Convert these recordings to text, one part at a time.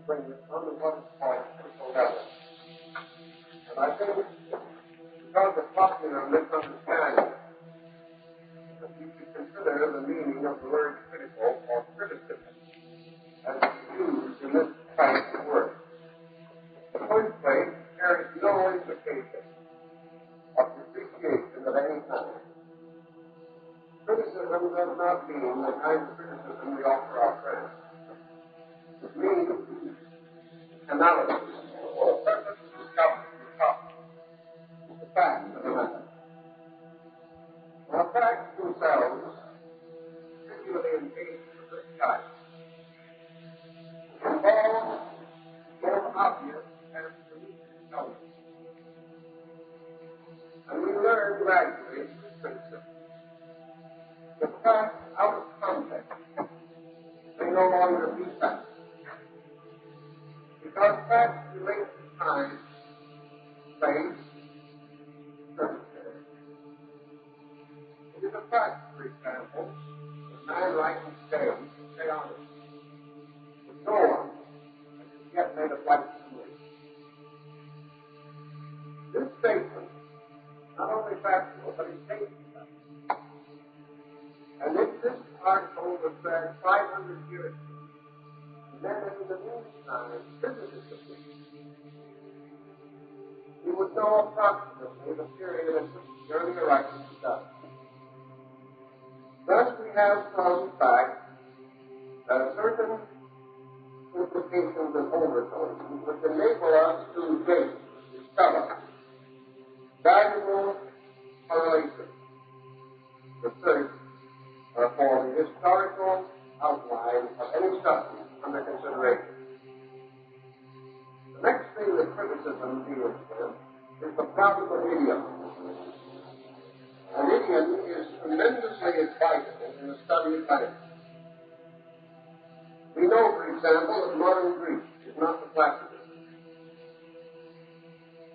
bring it on to what is called critical level. And I think because of popular misunderstanding, that you should consider the meaning of the word critical or criticism as used in this type of word. In the first place, it carries no implication of depreciation of any kind. Criticism does not mean the kind of criticism we offer our friends. It means analysis for the purpose of discovering the facts of the matter. Now, facts themselves, particularly in cases of this type, involve both obvious and absolute intelligence. And we learn gradually through criticism that facts out of context may no longer be facts. Because facts relate to time, place, circumstance. It is a fact, for example, that man writing today can stay honest with no one and has yet made a flight to the moon. This statement is not only factual, but it's tasty fact. And if this article was read 500 years ago, and then in the meantime visited the people, we would know approximately the period in which the earlier writing was done. Thus, we have some facts certain implications and overtones which enable us to gauge, discover valuable correlation, research for the historical outline of any subject under consideration. The next thing that criticism deals with is the problem of idiom. An idiom is tremendously advisable in the study of language. We know, for example, that modern Greek is not the classical.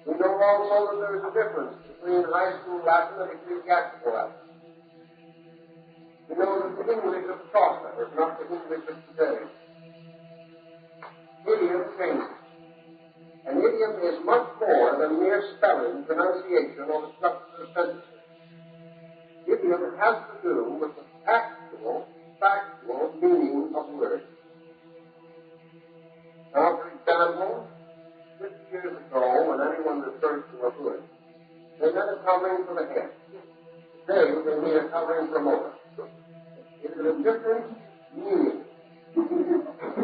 We know also that there is a difference between high school Latin and ecclesiastical Latin. We know that the English of Chaucer is not the English of today. Idiom changes. An idiom is much more than mere spelling, pronunciation, or the structure of sentences. Idiom has to do with the actual, factual meaning of words. Now, for example, 50 years ago, when anyone refers to a hood, they meant a covering for the head. Today, they mean a covering for motor. It is a different meaning.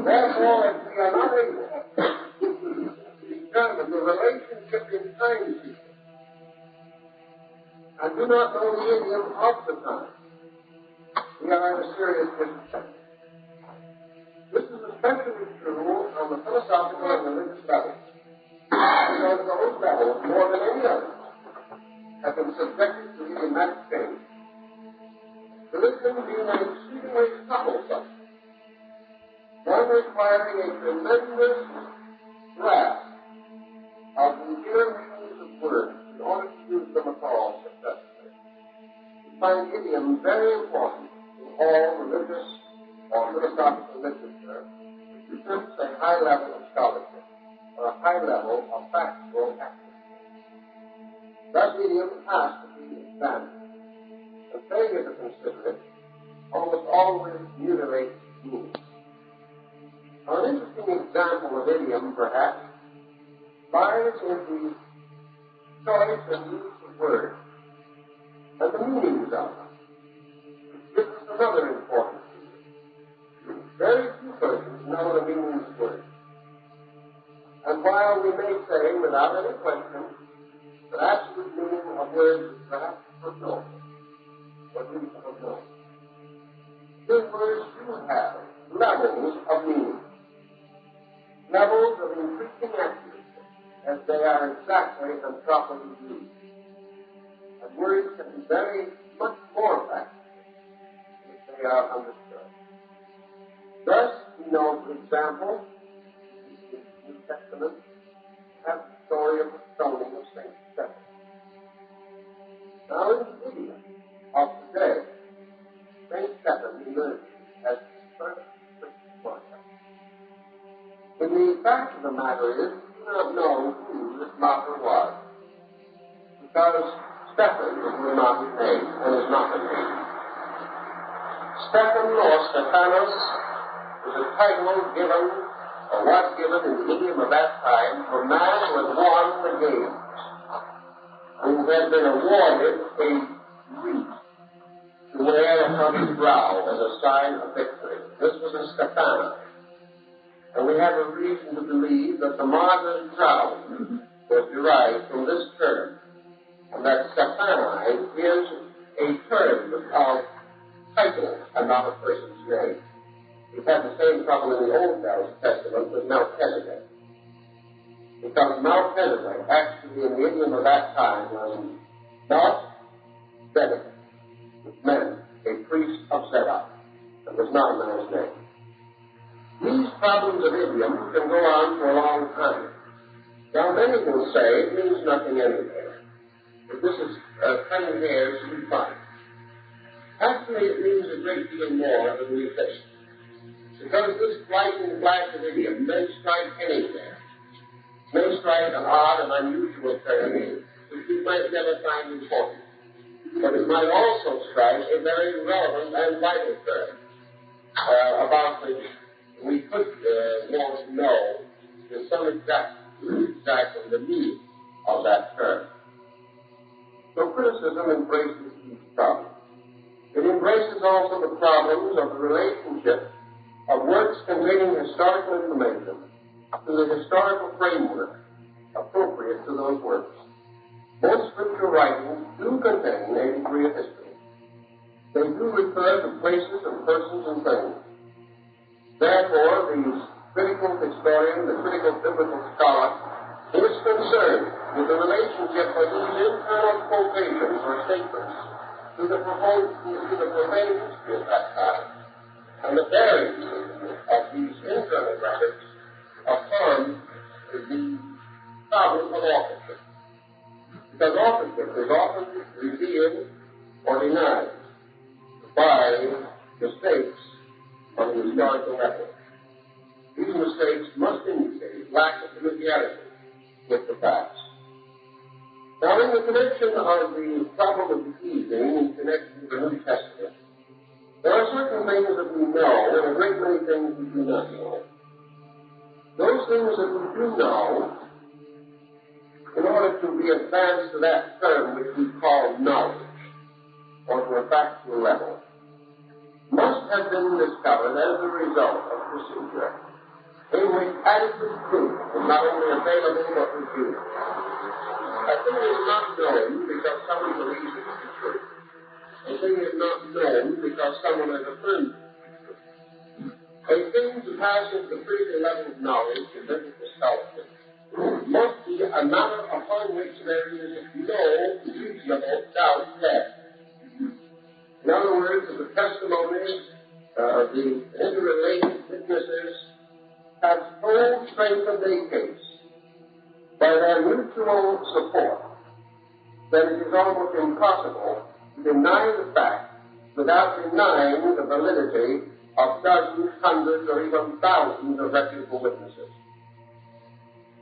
Therefore, if we are not able to determine the relationship in time sequence, and do not know the idiom of the time, we are in a serious disadvantage. This is especially true on the philosophical and religious level, because those levels, more than any others, have been subjected to idiomatic change. Religion being an exceedingly subtle subject, one requiring a tremendous grasp of the inner meanings of words in order to use them at all successfully. We find idiom very important in all religious or philosophical literature, which presents a high level of scholarship or a high level of factual accuracy. Thus, idiom has to be examined. The failure to consider it almost always mutilates meaning. Now, an interesting example of idiom, perhaps, lies in the choice and use of words and the meanings of them. It gives us another important feature. Very few persons know the meanings of words. And while we may say, without any question, that absolute meaning of words is perhaps unknown, what do we know? These words do have levels of meaning, levels of increasing accuracy, as they are exactly and properly used. And words can be very much more factual if they are understood. Thus, we know, for example, in the New Testament, have the story of the stoning of St. Stephen. Now, in the idiom of today, St. Stephen emerges as the first Christian martyr. And the fact of the matter is, we do not know who this mocker was, because Stephen was not his name, and is not his name. Stephen or Stephanos is a title given, or was given in the idiom of that time, to a man who had won the games, who had been awarded a wreath to wear upon his brow as a sign of victory. This was a Stephanos. And we have a reason to believe that the martyr's crown was derived from this term, and that Stephani is a term of title and not a person's name. We had the same trouble in the Old Testament with Melchizedek, because Melchizedek, actually in the idiom of that time, was not Zedek, which meant a priest of Zedek. It was not a man's name. These problems of idiom can go on for a long time. Now, many will say it means nothing anyway. But this is cutting hairs too fine. Actually, it means a great deal more than we think. Because this lightning flash of idiom may strike anywhere. May strike an odd and unusual term which we might never find important. But it might also strike a very relevant and vital term about which we could want to know to some exactly the meaning of that term. So criticism embraces these problems. It embraces also the problems of the relationship of works containing historical information to the historical framework appropriate to those works. Most scriptural writings do contain a degree of history. They do refer to places and persons and things. Therefore, the critical historian, the critical biblical scholar, is concerned with the relationship of these internal quotations or statements to the profane history of that time, and the bearing of these internal records upon the problem of authorship. Because authorship is often revealed or denied by mistakes on the historical record. These mistakes must indicate lack of familiarity with the facts. Now, in the connection of the problem of the evening, in connection with the New Testament, there are certain things that we know and a great many things we do not know. Those things that we do know, in order to be advanced to that term which we call knowledge, or to a factual level, must have been discovered as a result of procedure in which adequate proof is not only available but refuted. A thing is not known because someone believes it to be true. A thing is not known because someone has affirmed it to be true. A thing to pass into the critical level of knowledge in biblical scholarship must be a matter upon which there is no reasonable doubt left. In other words, the testimonies of the interrelated witnesses have so strengthened a case by their mutual support that it is almost impossible to deny the fact without denying the validity of dozens, hundreds, or even thousands of reputable witnesses.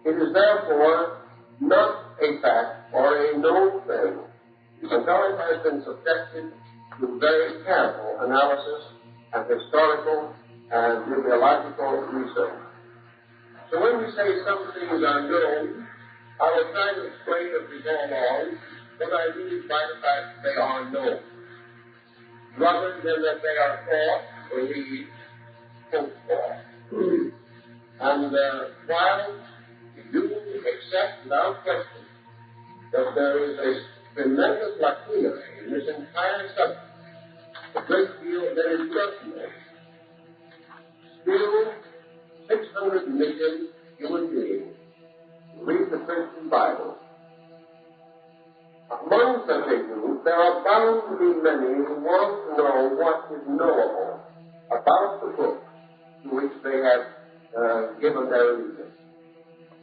It is therefore not a fact or a known thing until it has been subjected to very careful analysis and historical and bibliological research. So when we say some things are known, I will try to explain as we go along what I mean by the fact that they are known, rather than that they are thought or we hope for. And while we do accept without question that there is a tremendous lacuna in this entire subject, a great deal that is not known, still 600 million human beings read the Christian Bible. Among such a group, there are bound to be many who want to know what is knowable about the book to which they have given their allegiance.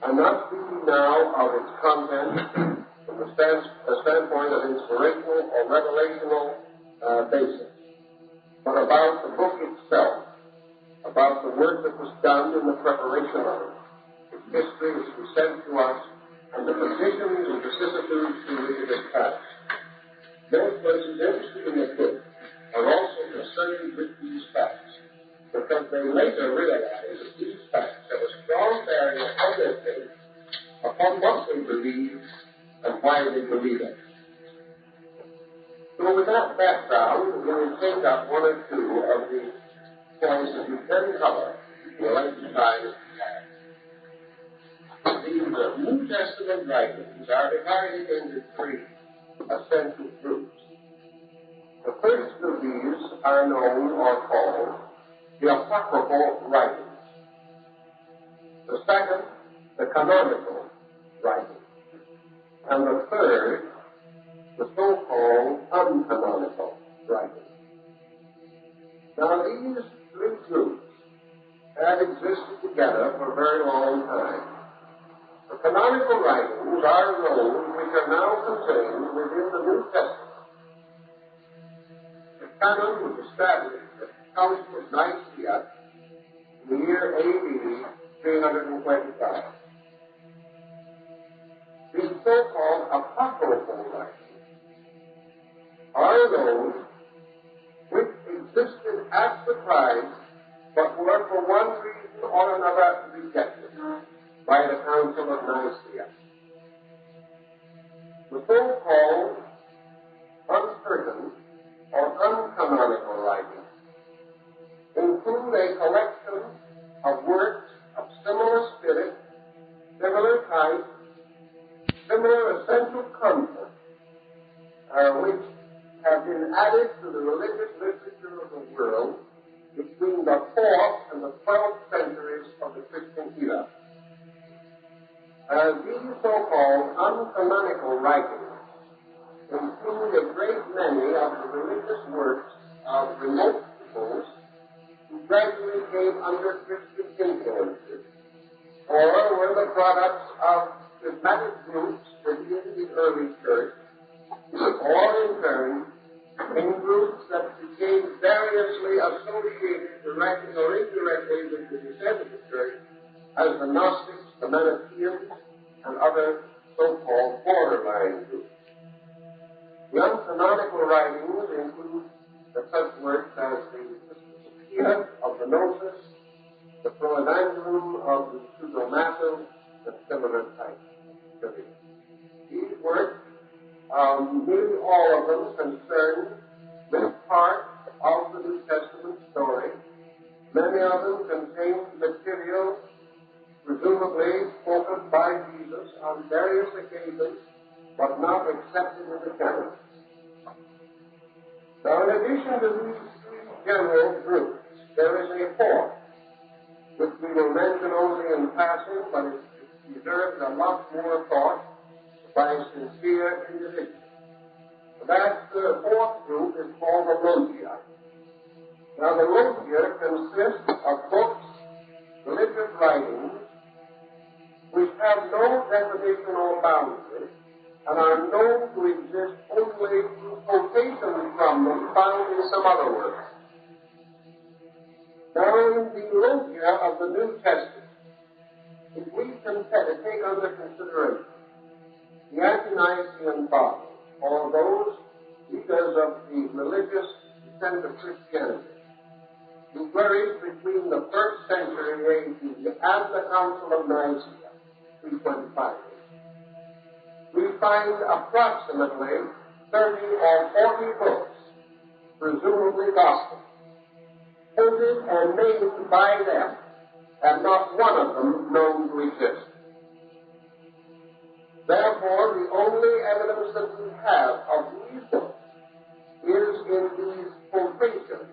I'm not speaking now of its content from the standpoint of inspirational or revelational basis, but about the book itself. about the work that was done in the preparation of it, its history, its descent to us, and the positions and vicissitudes to which it is passed. Most persons interested in the book are also concerned with these facts, because they later realize that these facts have a strong bearing upon their faith, upon what they believe, and why they believe it. So with that background, we will take up one or two of the points that we can cover in the length of time that we have. These New Testament writings are divided into three essential groups. The first of these are known or called the apocryphal writings. The second, the canonical writings. And the third, the so-called uncanonical writings. Now, these three groups have existed together for a very long time. The canonical writings are those which are now contained within the New Testament. The canon was established at the Council of Nicaea in the year A.D. 325. These so-called apocryphal writings are those which existed at the time but were for one reason or another rejected by the Council of Nicaea. The so-called uncertain or uncanonical writings include a collection of works of similar spirit, similar type, similar essential content, which have been added to the religious literature of the world between the 4th and the 12th centuries of the Christian era. These so-called uncanonical writings include a great many of the religious works of remote peoples who gradually came under Christian influences, or were the products of schismatic groups within the early church, or in turn, in groups that became variously associated directly or indirectly with the descent of the church, as the Gnostics, the Manichaeans, and other so-called borderline groups. The uncanonical writings include such works as the Enoch of the Gnosis, the Proevangelium of the Pseudo-Massive, and similar types. These works, nearly all of them concern this part of the New Testament story. Many of them contain material presumably spoken by Jesus on various occasions, but not accepted in the canon. Now, in addition to these three general groups, there is a fourth, which we will mention only in passing, but it deserves a lot more thought by sincere individuals. That fourth group is called the Logia. Now, the Logia consists of books, religious writings, which have no definition or boundary, and are known to exist only through quotations from them found in some other works. Now, in the Logia of the New Testament, if we take under consideration the Ante-Nicene Fathers, or those leaders of the religious descent of Christianity, who flourished between the 1st century A.D. and the Council of Nicaea, 325, we find approximately 30 or 40 books, presumably gospel, quoted and named by them, and not one of them known to exist. Therefore, the only evidence that we have of these books is in these quotations,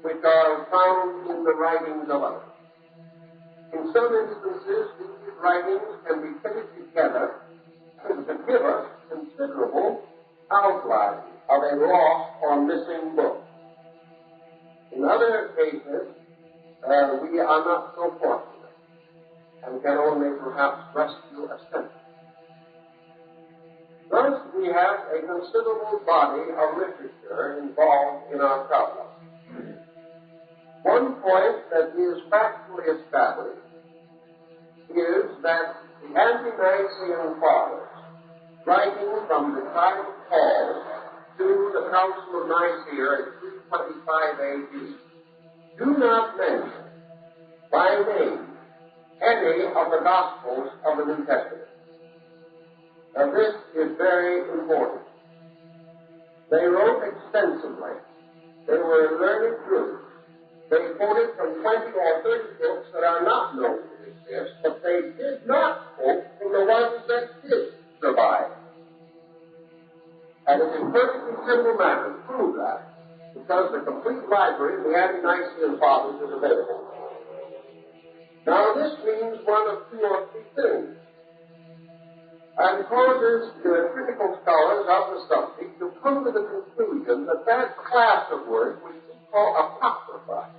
which are found in the writings of others. In some instances, these writings can be fitted together to give us considerable outline of a lost or missing book. In other cases, we are not so fortunate and can only perhaps rescue a sentence. Thus, we have a considerable body of literature involved in our problem. One point that is factually established is that the ante-Nicene Fathers, writing from the time of Paul to the Council of Nicaea in 325 A.D., do not mention by name any of the Gospels of the New Testament. Now this is very important. They wrote extensively. They were learned groups. They quoted from 20 or 30 books that are not known to exist, but they did not quote from the ones that did survive. And it's a perfectly simple matter to prove that, because the complete library of the ante-Nicene Fathers is available. Now this means one of two or three things, and causes the critical scholars of the subject to come to the conclusion that that class of works, which we call apocrypha,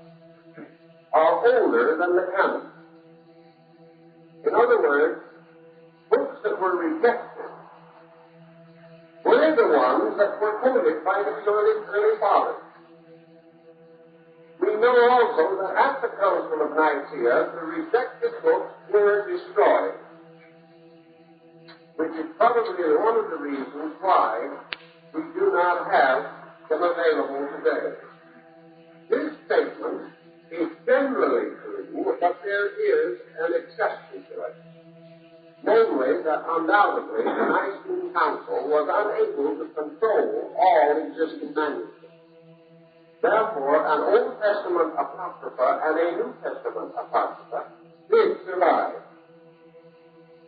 are older than the canon. In other words, books that were rejected were the ones that were quoted by the early fathers. We know also that at the Council of Nicaea, the rejected books were destroyed, which is probably one of the reasons why we do not have them available today. This statement is generally true, but there is an exception to it. Namely, that undoubtedly the Nicene Council was unable to control all existing manuscripts. Therefore, an Old Testament apocrypha and a New Testament apocrypha did survive.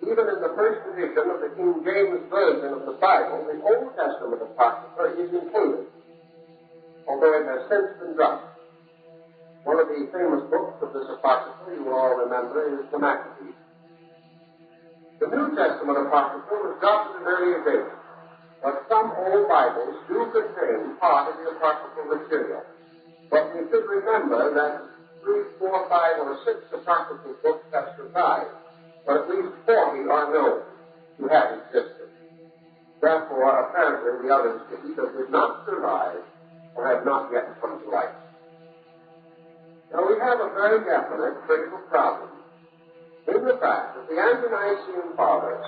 Even in the first edition of the King James Version of the Bible, the Old Testament apocrypha is included, although it has since been dropped. One of the famous books of this apocrypha, you all remember, is the Maccabees. The New Testament apocrypha was dropped in an earlier date, but some old Bibles do contain part of the apocryphal material. But we should remember that 3, 4, 5, or 6 apocryphal books have survived, but at least 40 are known to have existed. Therefore, apparently, the others either did not survive or have not yet come to light. Now, we have a very definite critical problem in the fact that the ante-Nicene Fathers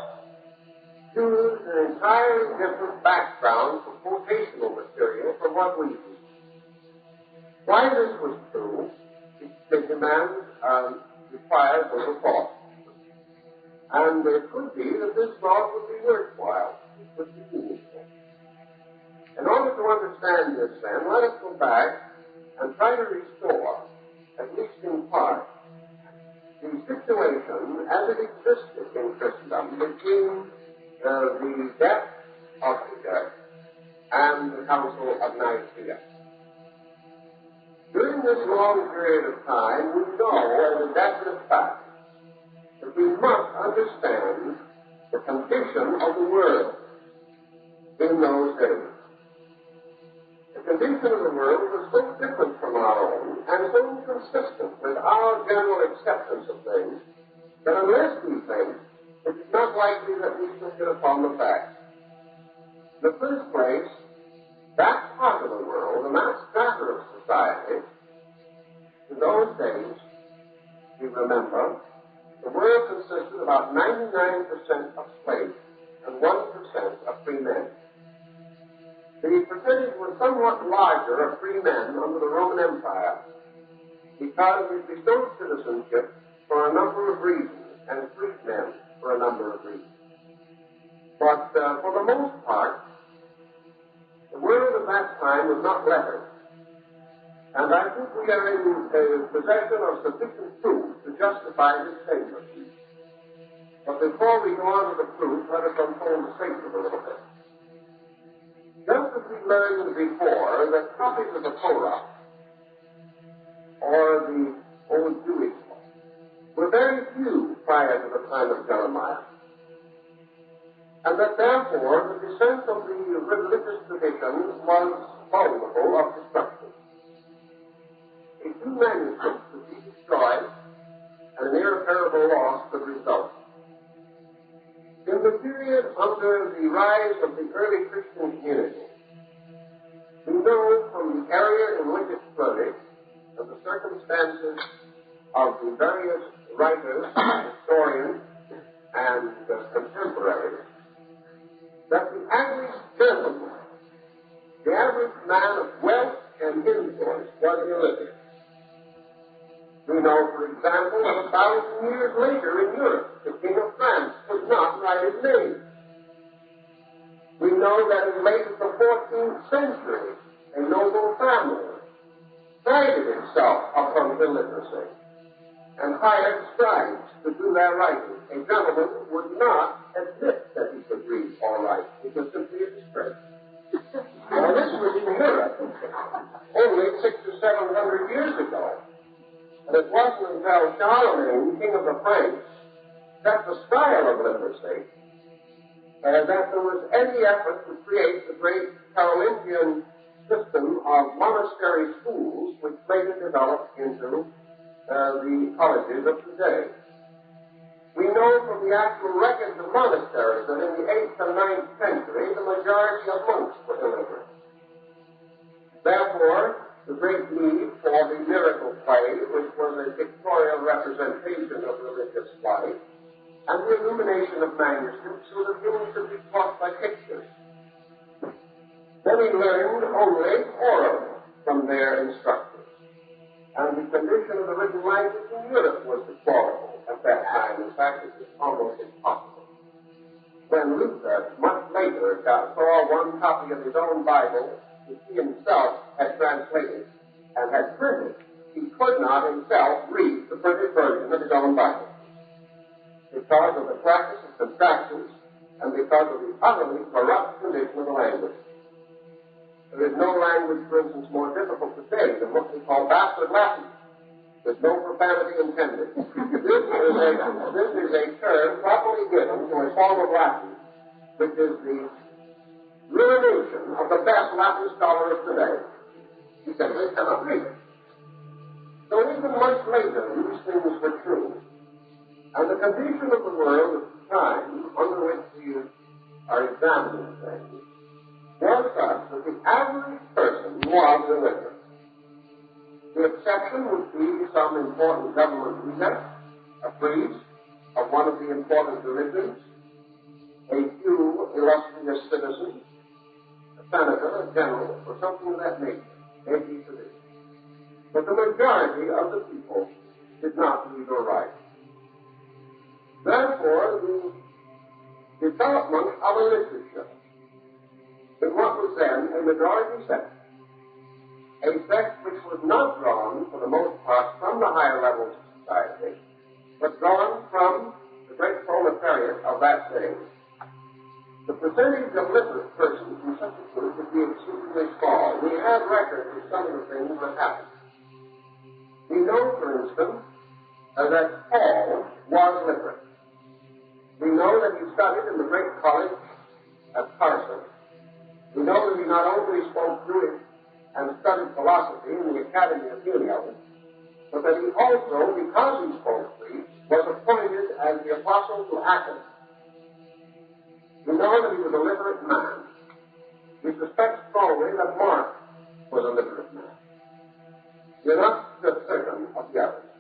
used an entirely different background for quotational material from what we do. Why this was true, the demands required little thought. And it could be that this thought would be worthwhile. It would be meaningful. In order to understand this, then, let us go back and try to restore, at least in part, the situation as it existed in Christendom between the death of Peter and the Council of Nicaea. During this long period of time, we know as a definite fact that we must understand the condition of the world in those days. The condition of the world was so different from our own and so inconsistent with our general acceptance of things that unless we think, it is not likely that we should get upon the facts. In the first place, that part of the world, the mass matter of society, in those days, we remember, the world consisted of about 99% of slaves and 1% of free men. The percentage was somewhat larger of free men under the Roman Empire because it bestowed citizenship for a number of reasons and freed men for a number of reasons. But for the most part, the world of that time was not lettered. And I think we are in possession of sufficient proof to justify this statement. But before we go on to the proof, let us unfold the statement a little bit. Just as we learned before that copies of the Torah, or the Old Jewish Law, were very few prior to the time of Jeremiah, and that therefore the descent of the religious traditions was vulnerable of destruction. A few manuscripts would be destroyed, and an irreparable loss could result. In the period under the rise of the early Christian community, we know from the area in which it flourished of the circumstances of the various writers, historians, and contemporaries, that the average gentleman, the average man of wealth and influence, was illiterate. We know, for example, that 1,000 years later in Europe, the King of France could not write his name. We know that in late the 14th century, a noble family prided itself upon illiteracy and hired scribes to do their writing. A gentleman would not admit that he could read or write. It was simply a disgrace. Now, this was in Europe only 600 or 700 years ago. And it wasn't until Charlemagne, king of the Franks, set the style of literacy that there was any effort to create the great Carolingian system of monastery schools, which later developed into the colleges of today. We know from the actual records of monasteries that in the 8th and 9th century, the majority of monks were illiterate. Therefore, the great need for the miracle play, which was a pictorial representation of religious life, and the illumination of manuscripts so that things could be taught by pictures. Many learned only orally from their instructors, and the condition of the written language in Europe was deplorable at that time. In fact, it was almost impossible. When Luther, much later, saw one copy of his own Bible, which he himself had translated and had printed, he could not himself read the printed version of his own Bible because of the practice of contractions and because of the utterly corrupt condition of the language. There is no language, for instance, more difficult today than what we call bastard Latin. There's no profanity intended. This is a term properly given to a form of Latin, which is the ruination of the best Latin scholar of today. He simply cannot read it. So even much later, these things were true. And the condition of the world at the time under which we are examining things was such that the average person was illiterate. The exception would be some important government leader, a priest of one of the important religions, a few illustrious citizens, a senator, a general, or something of that nature, may be for this. But the majority of the people did not read or write. Therefore, the development of a literature in what was then a majority sect, a sect which was not drawn, for the most part, from the higher levels of society, but drawn from the great proletariat of that day. The percentage of literate persons in such a group would be exceedingly small. We have records of some of the things that happened. We know, for instance, that Paul was literate. We know that he studied in the great college at Tarsus. We know that he not only spoke Greek and studied philosophy in the Academy of Enoch, but that he also, because he spoke Greek, was appointed as the apostle to Athens. We know that he was a literate man. We suspect strongly that Mark was a literate man. We are not certain of the others.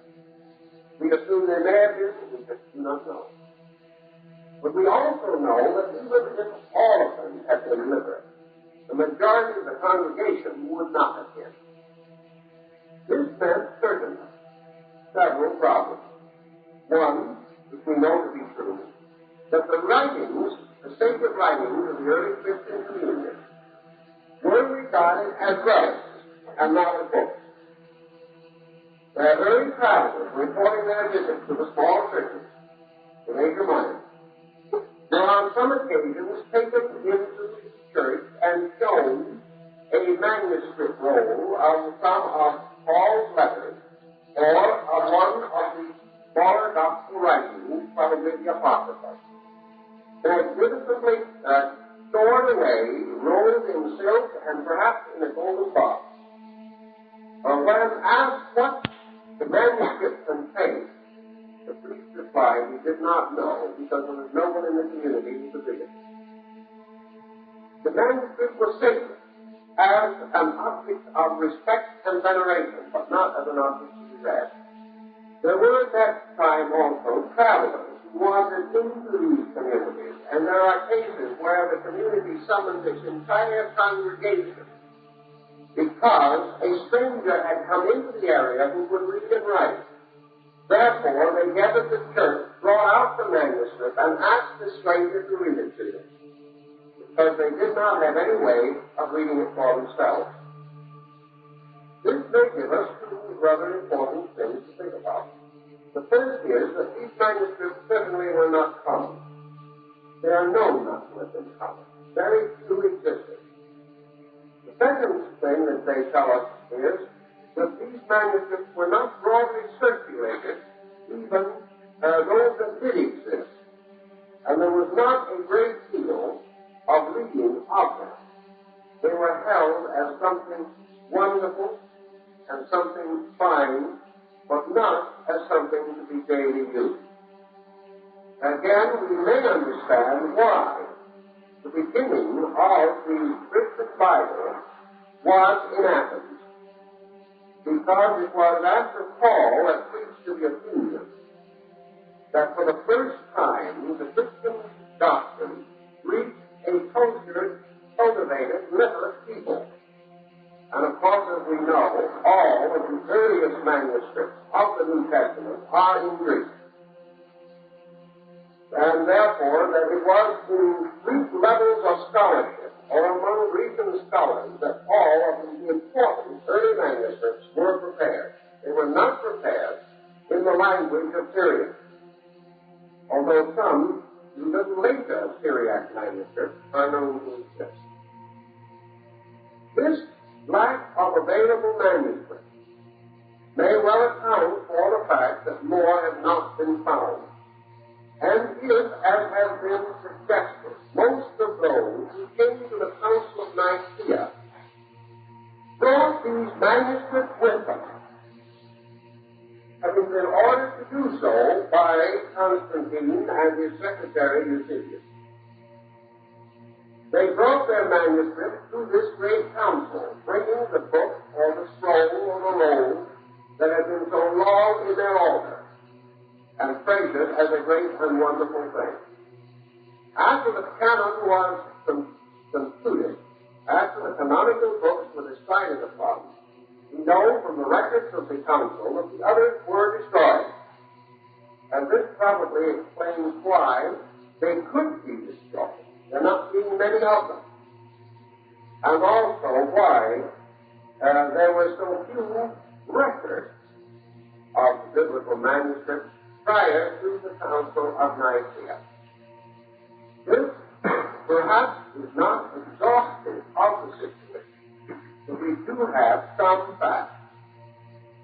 We assume they may have been, we just do not know. But we also know that even if all of them had been literate, the majority of the congregation would not have been. This meant certainly several problems. One, which we know to be true, that the writings, the sacred writings of the early Christian community, were regarded as relics and not as books. Their early travelers reporting their visits to the small churches, the major minors, were on some occasions taken into the church and shown a manuscript roll of some of Paul's letters or of one of the smaller gospel writings, probably the apocryphal. Magnificently stored away, rolled in silk, and perhaps in a golden box. When asked what the manuscript contained, the priest replied he did not know because there was no one in the community who could read it. The manuscript was sacred. as an object of respect and veneration, but not as an object to be read. There were at that time also travelers who wandered into these communities, and there are cases where the community summoned its entire congregation because a stranger had come into the area who could read and write. Therefore, they gathered the church, brought out the manuscript, and asked the stranger to read it to them, because they did not have any way of reading it for themselves. This may give us two rather important things to think about. The first is that these manuscripts certainly were not common. They are known not to have been common. Very few existed. The second thing that they tell us is that these manuscripts were not broadly circulated, even those that did exist. And there was not a great deal of reading of them. They were held as something wonderful and something fine, but not as something to be daily used. Again, we may understand why the beginning of the Christian Bible was in Athens, because it was after Paul had preached to the Athenians that for the first time the Christian doctrine reached a cultivated, literate people. And of course, as we know, all of the earliest manuscripts of the New Testament are in Greek. And therefore, that it was in Greek levels of scholarship, or among Grecian scholars, that all of the important early manuscripts were prepared. They were not prepared in the language of Syriac, although some even later Syriac manuscripts are known to exist. This lack of available manuscripts may well account for the fact that more have not been found. And if, as has been suggested, most of those who came to the Council of Nicaea brought these manuscripts with them, having been ordered to do so by Constantine and his secretary Eusebius. They brought their manuscripts to this great council, bringing the book or the scroll or the roll that had been so long in their altar, and praised it as a great and wonderful thing. After the canon was concluded, after the canonical books were decided upon, we know from the records of the council that the others were destroyed. And this probably explains why they could be destroyed, there not being many of them. And also why there were so few records of the biblical manuscripts prior to the Council of Nicaea. This perhaps is not exhaustive of the situation, but we do have some facts.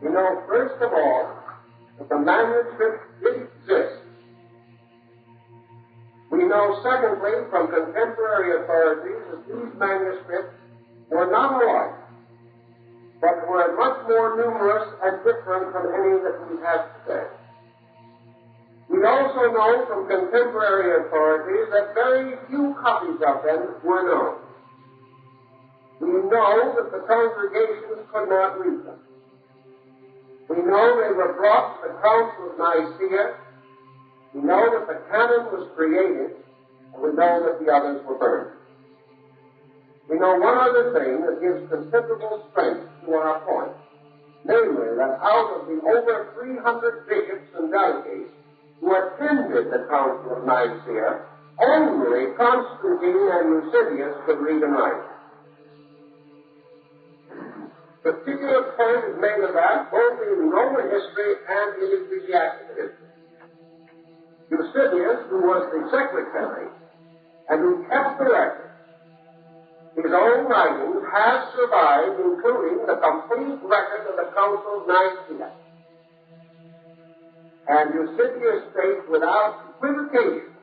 We know, first of all, that the manuscripts did exist. We know, secondly, from contemporary authorities, that these manuscripts were not alike, but were much more numerous and different from any that we have today. We also know from contemporary authorities that very few copies of them were known. We know that the congregations could not read them. We know they were brought to the Council of Nicaea. We know that the canon was created, and we know that the others were burned. We know one other thing that gives considerable strength to our point, namely that out of the over 300 bishops and delegates who attended the Council of Nicaea, only Constantine and Eusebius could read and write. Particular point is made of that both in Roman history and in ecclesiastical history. Eusebius, who was the secretary and who kept the record, his own writings have survived, including the complete record of the Council of Nicaea. And Eusebius states without equivocation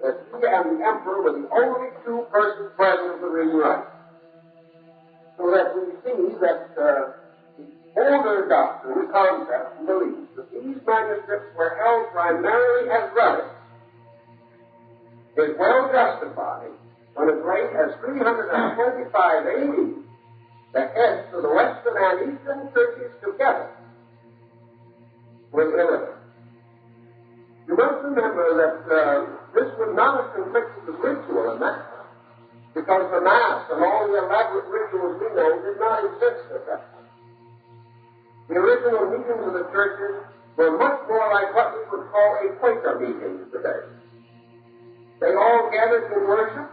that he and the emperor were the only two persons present who could read and write. So that we see that the older doctrine, concept, and beliefs that these manuscripts were held primarily as relics is well justified when as late as 325 AD, the heads of the Western and Eastern churches together were illiterate. You must remember that this would not have conflicted with ritual in that time, because the Mass and all the elaborate rituals we know did not exist at that time. The original meetings of the churches were much more like what we would call a Quaker meeting today. They all gathered in worship.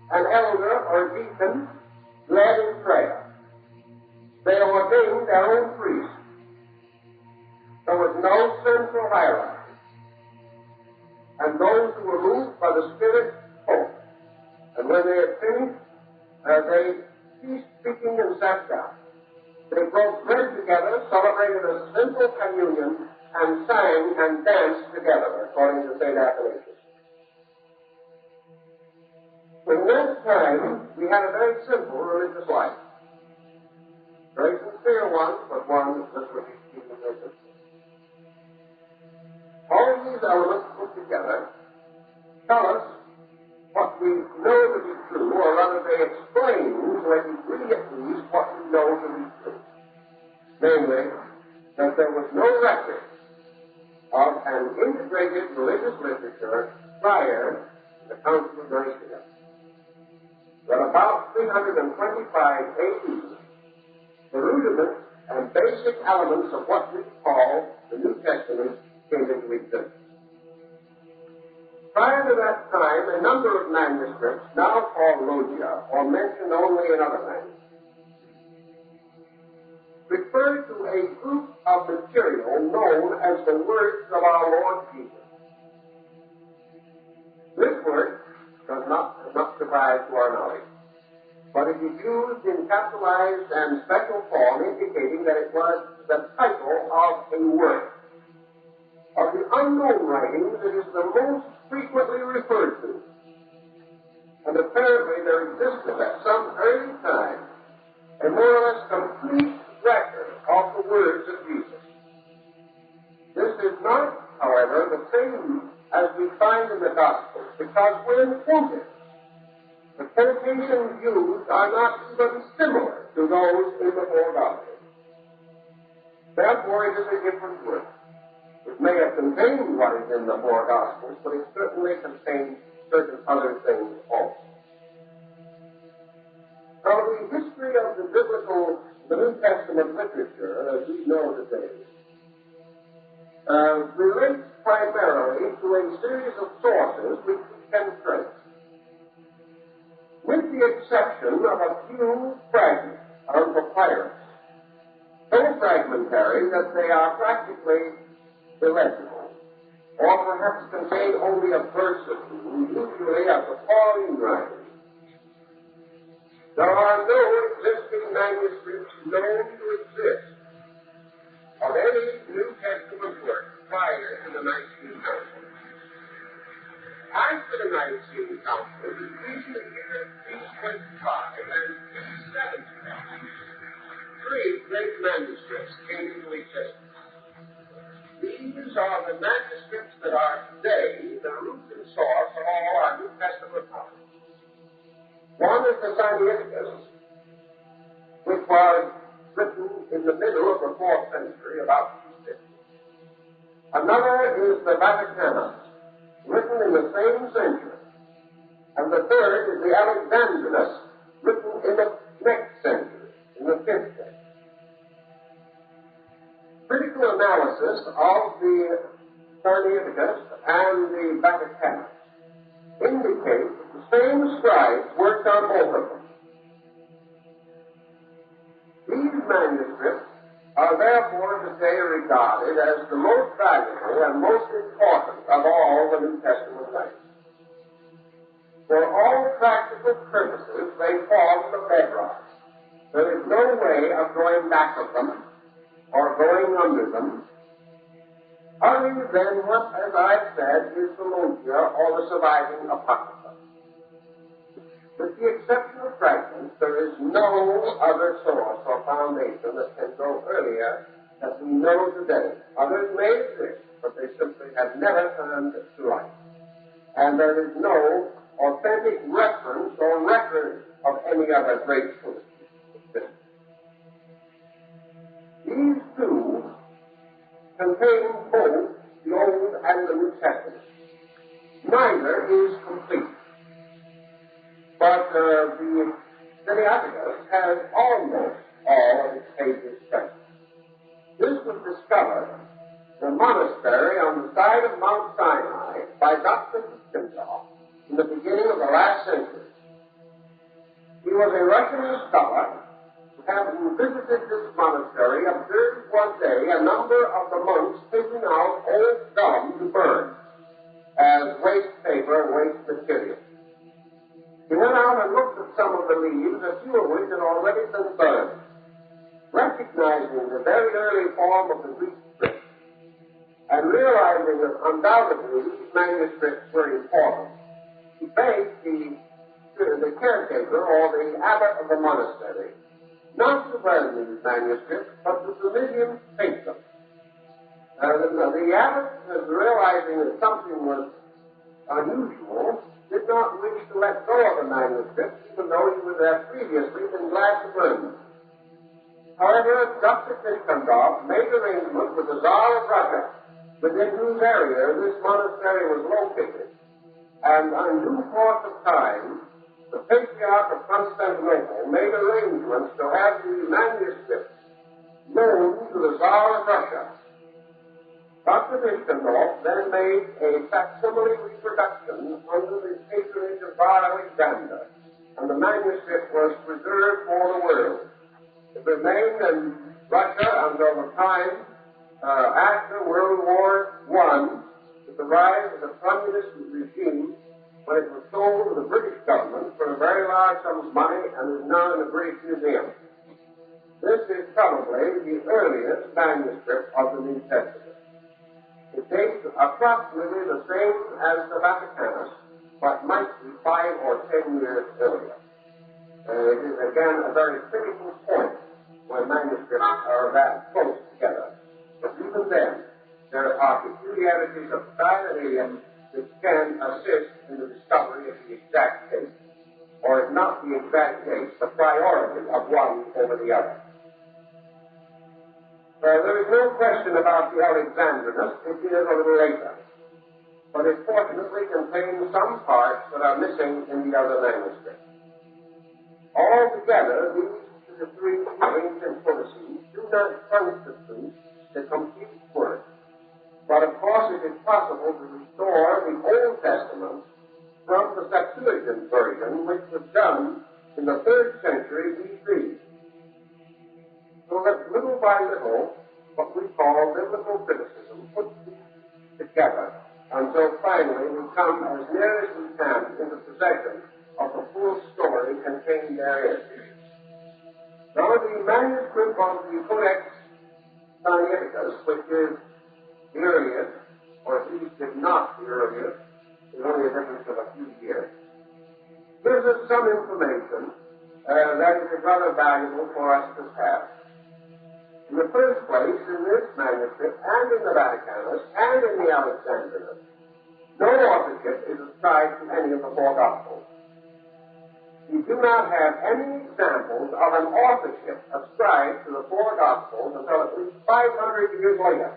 An elder or deacon led in prayer. They ordained their own priest. There was no central hierarchy. And those who were moved by the Spirit spoke. And when they had finished, they ceased speaking and sat down. They broke bread together, celebrated a simple communion, and sang and danced together, according to St. Athanasius. In that time, we had a very simple religious life. Very sincere one, but one that was keeping religious. All of these elements put together tell us what we know to be true, or rather they explain, to a degree at least, what we know to be true. Namely, that there was no record of an integrated religious literature prior to the Council of Nicaea. That about 325 AD, the rudiments and basic elements of what we call the New Testament came into existence. Prior to that time, a number of manuscripts, now called logia, or mentioned only in other languages, refer to a group of material known as the words of our Lord Jesus. This word does not survive to our knowledge, but it is used in capitalized and special form, indicating that it was the title of a work. Of the unknown writings, it is the most frequently referred to, and apparently there existed at some early time a more or less complete record of the words of Jesus. This is not, however, the same as we find in the Gospels, because when quoted, the quotations used are not even similar to those in the four Gospels. Therefore, it is a different work. It may have contained what is in the four Gospels, but it certainly contains certain other things also. Now, the history of the New Testament literature, as we know today, relates primarily to a series of sources which we can trace, with the exception of a few fragments of papyrus, so fragmentary that they are practically illegible, or perhaps contain only a verse or two, usually of the Pauline writings. There are no existing manuscripts known to exist of any New Testament work prior to the Nicene Council. After the Nicene Council, between the year 325 and 375, three great manuscripts came into existence. These are the manuscripts that are today the root and source of all our New Testament knowledge. One is the Sinaiticus, which was written in the middle of the 4th century, about 250. Another is the Vaticanus, written in the same century. And the third is the Alexandrinus, written in the next century, in the 5th century. Critical analysis of the Sinaiticus and the Vaticanus indicate that the same scribes worked on both of them. These manuscripts are therefore today regarded as the most valuable and most important of all the New Testament writings. For all practical purposes, they form the bedrock. There is no way of going back of them or going under them, other than what, as I've said, is the logia or the surviving apocrypha. With the exception of fragments, there is no other source or foundation that can go earlier that we know today. Others may exist, but they simply have never turned to light. And there is no authentic reference or record of any other great truth. These two contain both the Old and the New Testament. Neither is complete. But the Sinaiticus has almost all of its pages present. This was discovered in a monastery on the side of Mount Sinai by Dr. Enoch in the beginning of the last century. He was a Russian scholar who, having visited this monastery, observed one day a number of the monks taking out old gum to burn as waste paper and waste material. He went out and looked at some of the leaves, a few of which had already been burned. Recognizing the very early form of the Greek script, and realizing that undoubtedly these manuscripts were important, he begged the caretaker or the abbot of the monastery not to burn these manuscripts, but to permit him to take them. The abbot, realizing that something was unusual, did not wish to let go of the manuscripts, even though he would have previously been glad to burn them. However, Dr. Tikhonov made arrangements with the Tsar of Russia, within whose area this monastery was located, and in due course of time, the Patriarch of Constantinople made arrangements to have the manuscripts loaned to the Tsar of Russia. Dr. Tikhonov then made a facsimile reproduction under the patronage of Tsar Alexander, and the manuscript was preserved for the world. It remained in Russia until the time after World War I, with the rise of the communist regime, when it was sold to the British government for a very large sum of money and is now in the British Museum. This is probably the earliest manuscript of the New Testament. It dates approximately the same as the Vaticanus, but might be 5 or 10 years earlier. It is again a very critical point when manuscripts are that close together. But even then, there are peculiarities of style and idiom which can assist in the discovery of the exact date, or if not the exact date, the priority of one over the other. There is no question about the Alexandrinus. It is a little later, but it fortunately contains some parts that are missing in the other manuscripts. Altogether, the three ancient codices do not constitute the complete work. But of course it is possible to restore the Old Testament from the Septuagint version, which was done in the 3rd century B.C. So that little by little, what we call biblical criticism puts these together until finally we come as near as we can into possession of the full story contained therein. Now, the manuscript of the Codex Sinaiticus, which is the earliest, or at least if not the earliest, there's only a difference of a few years, gives us some information that is rather valuable for us to have. In the first place, in this manuscript, and in the Vaticanus, and in the Alexandrinus, no authorship is ascribed to any of the 4 Gospels. We do not have any examples of an authorship ascribed to the 4 Gospels until at least 500 years later.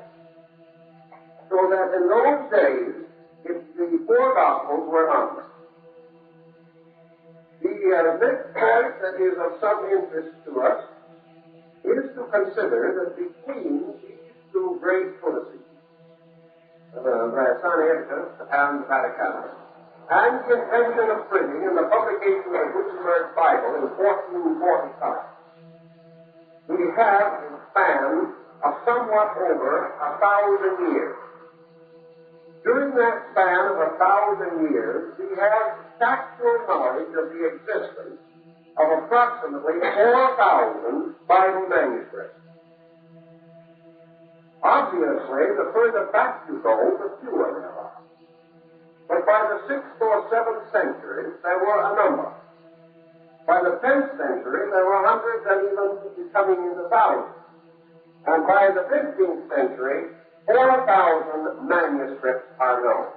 So that in those days, the 4 Gospels were anonymous. The next point that is of some interest to us is to consider that between these 2 great codices, the Sinaiticus and the Vaticanus, and the invention of printing and the publication of the Gutenberg Bible in 1445, we have a span of somewhat over 1,000 years. During that span of 1,000 years, we have factual knowledge of the existence of approximately 4,000 Bible manuscripts. Obviously, the further back you go, the fewer there are. But by the 6th or 7th centuries, there were a number. By the 10th century, there were hundreds and even coming into thousands. And by the 15th century, 4,000 manuscripts are known.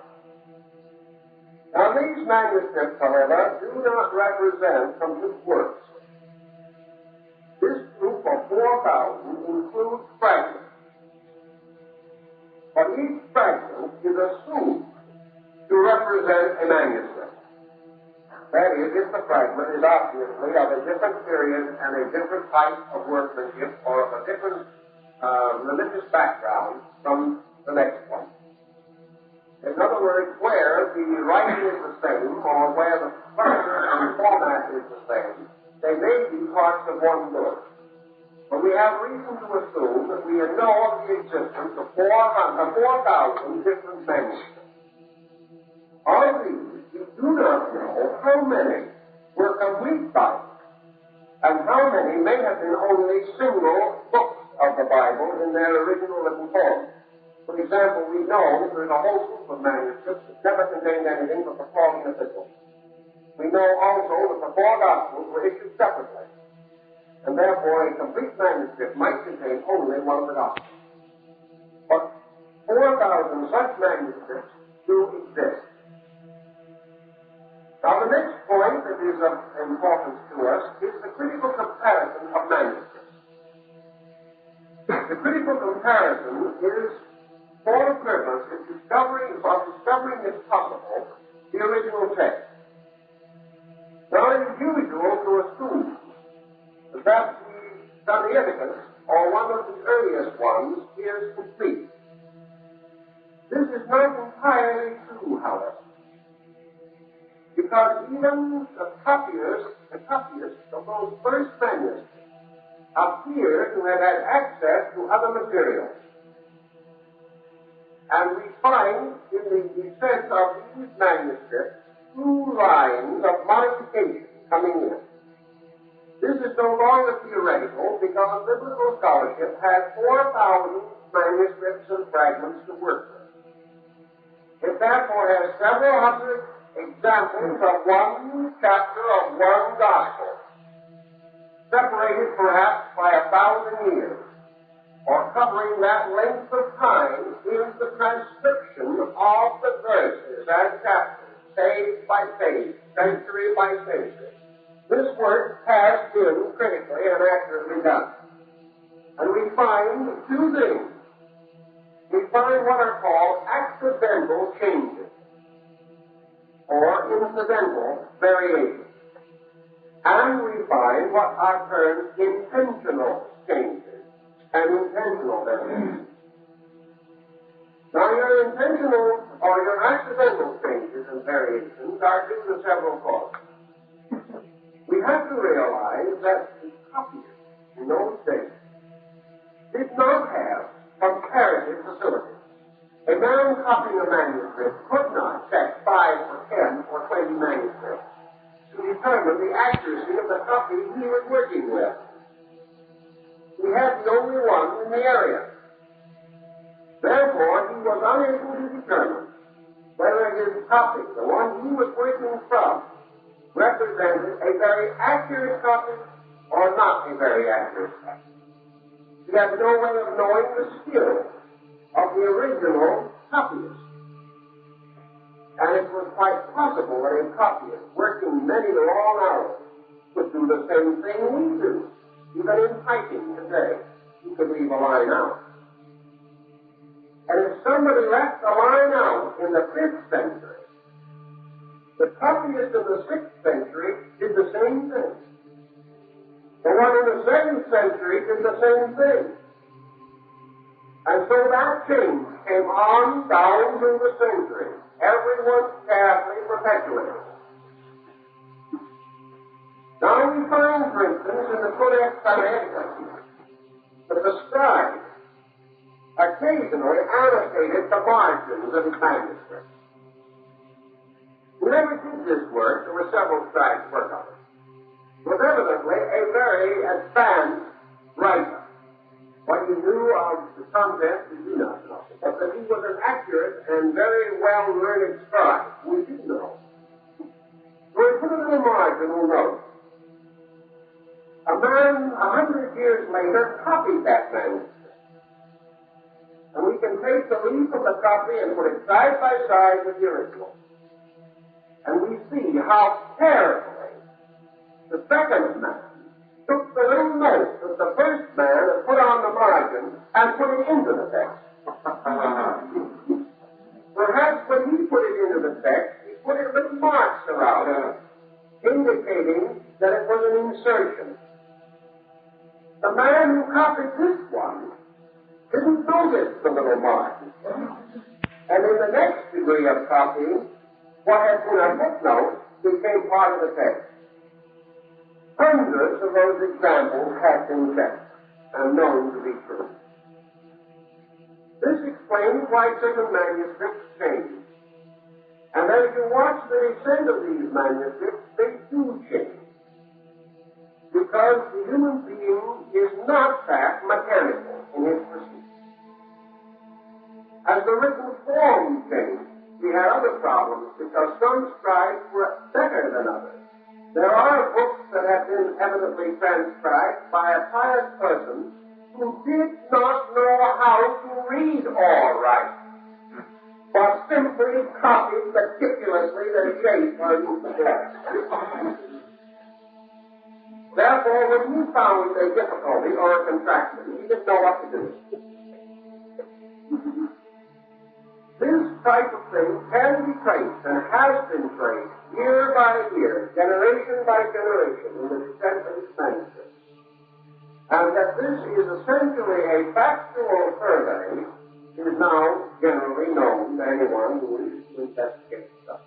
Now, these These manuscripts, however, do not represent complete works. This group of 4,000 includes fragments. But each fragment is assumed to represent a manuscript. That is, if the fragment is obviously of a different period and a different type of workmanship or of a different religious background from the next one. In other words, where the writing is the same or where the structure and format is the same, they may be parts of one book. But we have reason to assume that we know of the existence of 4,000 different manuscripts. Of these, we do not know how many were complete Bibles, and how many may have been only single books of the Bible in their original written form. For example, we know there's a whole group of manuscripts that never contained anything but the Pauline epistles. We know also that the 4 Gospels were issued separately, and therefore a complete manuscript might contain only one of the Gospels. But 4,000 such manuscripts do exist. Now, the next point that is of importance to us is the critical comparison of manuscripts. The critical comparison is for the purpose of discovering, if possible, the original text. Now, it is usual to assume that the Sinaiticus, or one of the earliest ones, is complete. This is not entirely true, however, because even the copyists of those first manuscripts appear to have had access to other materials. And we find in the descent of these manuscripts 2 lines of modification coming in. This is no longer theoretical because biblical scholarship has 4,000 manuscripts and fragments to work with. It therefore has several hundred examples of one chapter of one gospel, separated perhaps by 1,000 years, or covering that length of time in the transcription of the verses and chapters, page by page, century by century. This work has been critically and accurately done. And we find 2 things. We find what are called accidental changes, or incidental variations. And we find what are termed intentional changes and intentional variations. Now, your intentional or your accidental changes and variations are due to several causes. We have to realize that the copiers in those days did not have comparative facilities. A man copying a manuscript could not check 5 or 10 or 20 manuscripts to determine the accuracy of the copy he was working with. He had the only one in the area. Therefore, he was unable to determine whether his copy, the one he was working from, represented a very accurate copy or not a very accurate copy. He had no way of knowing the skill of the original copyist. And it was quite possible that a copyist, working many long hours, could do the same thing we do. Even in typing today, you could leave a line out. And if somebody left a line out in the 5th century, the copyist in the 6th century did the same thing. The one in the 2nd century did the same thing. And so that change came on down through the centuries. Everyone carefully perpetuated. Now we find, for instance, in the Codex Sinaiticus, that the scribe occasionally annotated the margins of his manuscripts. Whoever did this work, there were several scribes work on it, was evidently a very advanced writer. What he knew of the content, we do not know, but that he was an accurate and very well-learned scribe, we do know. So we put it in a marginal note. A man 100 years later copied that manuscript. And we can take the leaf of the copy and put it side by side with the original. And we see how carefully the second man took the little note that the first man had put on the margin and put it into the text. Perhaps when he put it into the text, he put it with marks around it, indicating that it was an insertion. The man who copied this one didn't notice the little mark. And in the next degree of copying, what had been a footnote became part of the text. Hundreds of those examples have been checked and known to be true. This explains why certain manuscripts change. And as you watch the descent of these manuscripts, they do change. Because the human being is not that mechanical in his pursuit. As the written form changed, we had other problems because some scribes were better than others. There are books that have been evidently transcribed by a pious person who did not know how to read all right, but simply copied meticulously the shape of the text. Therefore, when he found a difficulty or a contraction, he didn't know what to do. This type of thing can be traced and has been traced year by year, generation by generation, in the descent of his manuscripts. And that this is essentially a factual survey is now generally known to anyone who wishes to investigate stuff.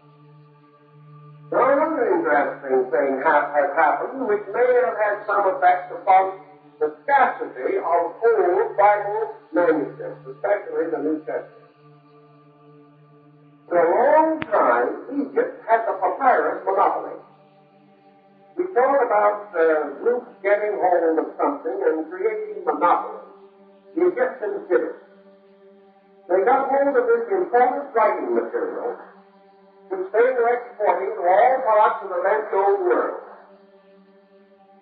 Now, another interesting thing has happened, which may have had some effect upon the scarcity of old Bible manuscripts, especially the New Testament. For a long time, Egypt had the papyrus monopoly. We talk about groups getting hold of something and creating monopoly. The Egyptians did it. They got hold of this important writing material, which they were exporting to all parts of the then known world.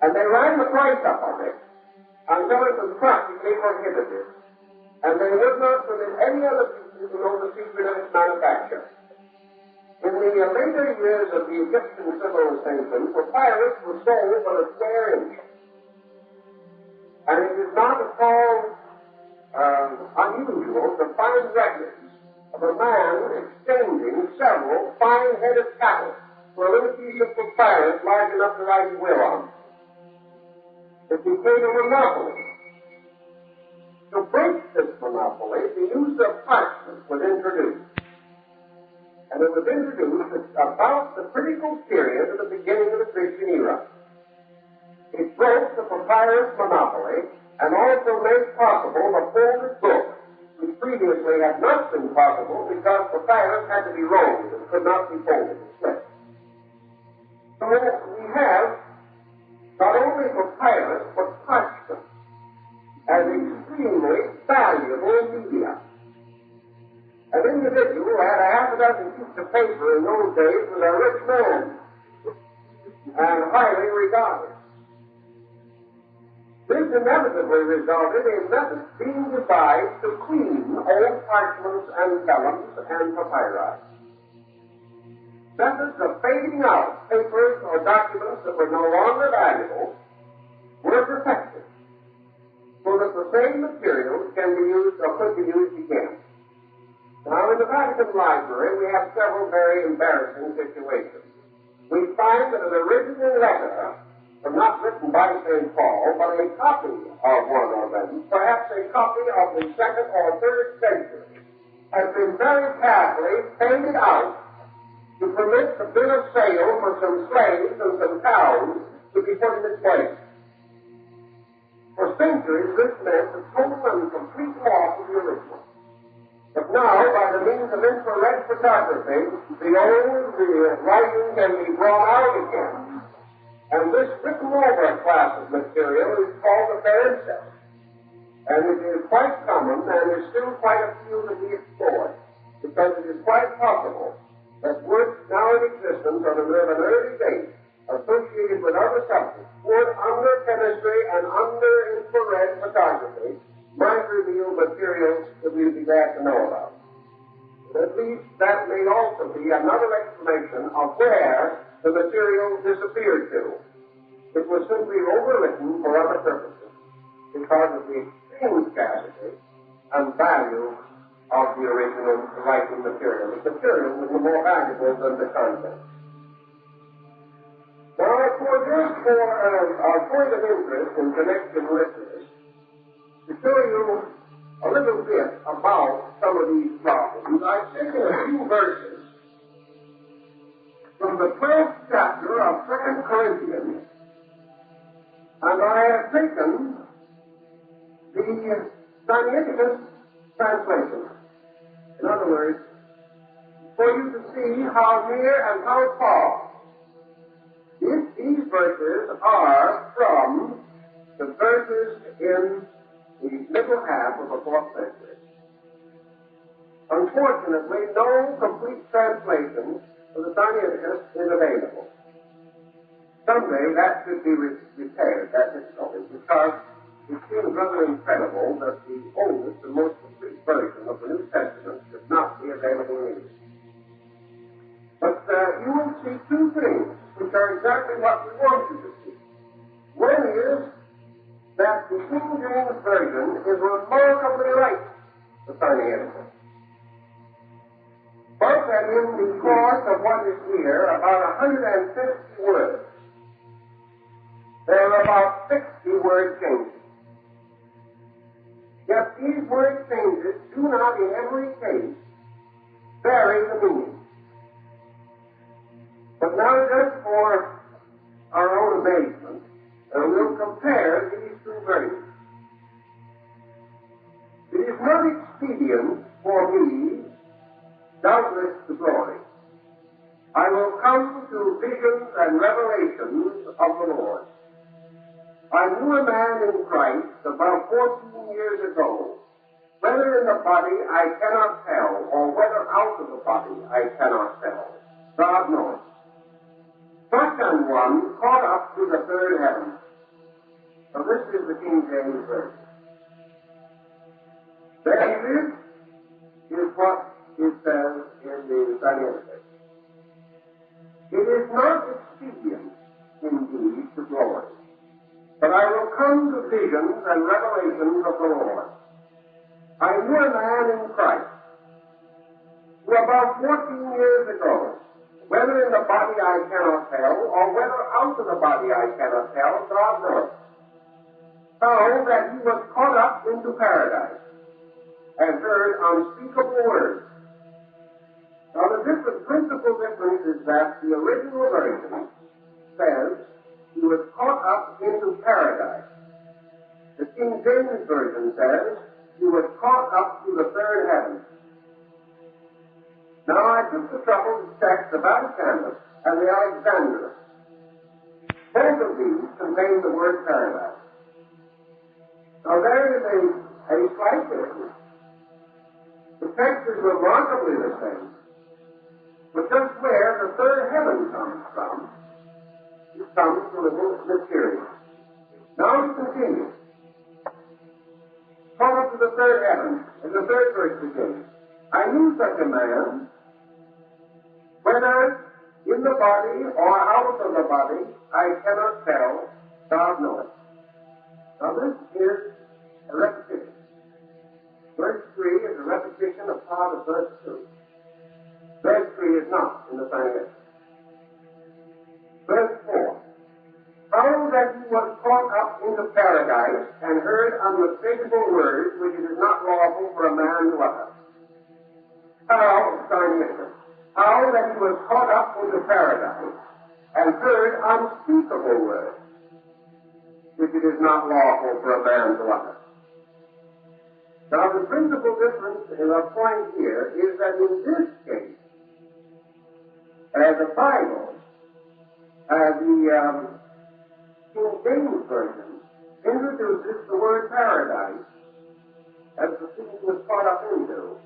And they ran the price up on it until it was practically prohibited. And they would not permit any other people to know the secret of its manufacture. In the later years of the Egyptian civilization, papyrus was sold for a square inch. And it is not at all unusual to find records of a man exchanging several fine-headed cattle for a little piece of papyrus large enough to write his will on. It became a monopoly. To break this monopoly, the use of parchment was introduced. And it was introduced at about the critical period of the beginning of the Christian era. It broke the papyrus monopoly and also made possible the folded book, which previously had not been possible because papyrus had to be rolled and could not be folded and split. So we have not only papyrus, but parchment as extremely valuable media. An individual who had a half a dozen sheets of paper in those days was a rich man and highly regarded. This inevitably resulted in methods being devised to clean old parchments and vellums and papyri. Methods of fading out papers or documents that were no longer valuable were perfected, so that the same materials can be used or could be used again. Now, in the Vatican Library, we have several very embarrassing situations. We find that an original letter, not written by St. Paul, but a copy of one of them, perhaps a copy of the 2nd or 3rd century, has been very carefully faded out to permit the bill of sale for some slaves and some cows to be put in its place. For centuries, this meant the total and complete loss of the original. But now, by the means of infrared photography, the writing can be brought out again. And this written over class of material is called a parenthesis. And it is quite common, and there's still quite a few to be explored, because it is quite possible that works now in existence of an early date, associated with other subjects, would under chemistry and under infrared photography, might reveal materials that we'd be glad to know about. But at least that may also be another explanation of where the material disappeared to. It was simply overwritten for other purposes because of the extreme scarcity and value of the original writing material. The material was more valuable than the content. Now, for this, our point of interest in connection with this, to show you a little bit about some of these problems, I've taken a few verses from the 12th chapter of 2 Corinthians, and I have taken the Sinaiticus translation. In other words, for you to see how near and how far these verses are from the verses in the middle half of the 4th century. Unfortunately, no complete translation of the Sinaiticus is available. Someday that should be repaired, that difficulty, because it seems rather incredible that the oldest and most complete version of the New Testament should not be available in English. But you will see two things which are exactly what we want you to see. One is that the King James Version is remarkably like the Sinaiticus. But that in the course of what is here, about 150 words, there are about 60 word changes. Yet these word changes do not in every case vary the meaning. But now just for our own amazement, we'll compare these two versions. It is not expedient for me, doubtless to glory. I will come to visions and revelations of the Lord. I knew a man in Christ about 14 years ago, whether in the body I cannot tell, or whether out of the body I cannot tell. God knows. Such an one caught up to the third heaven. So this is the King James Version. Then this is what it says in the Sinaiticus. It is not expedient, indeed, to glory, but I will come to visions and revelations of the Lord. I knew a man in Christ who about 14 years ago, whether in the body I cannot tell, or whether out of the body I cannot tell, God knows, how that he was caught up into paradise and heard unspeakable words. Now the principal difference is that the original version says he was caught up into paradise. The King James Version says he was caught up to the third heaven. Now I took the trouble to check the Vaticanus and the Alexandrinus. Both of these contain the word paradise. Now there is a slight difference. The text is remarkably the same, but just where the third heaven comes from, it comes a little mysterious. Now we continue. Call up to the third heaven, and the third verse begins. I knew such a man, whether in the body or out of the body, I cannot tell, God knows. Now this is a repetition. Verse 3 is a repetition of part of verse 2. Verse 3 is not in the Sinaiticus. Verse 4. How that he was caught up into paradise and heard unmistakable words which it is not lawful for a man to utter. How, Sinaiticus, how that he was caught up into paradise and heard unspeakable words which it is not lawful for a man to utter. Now the principal difference in our point here is that in this case, the Bible, the King James Version, introduces the word paradise as the thing he was caught up into,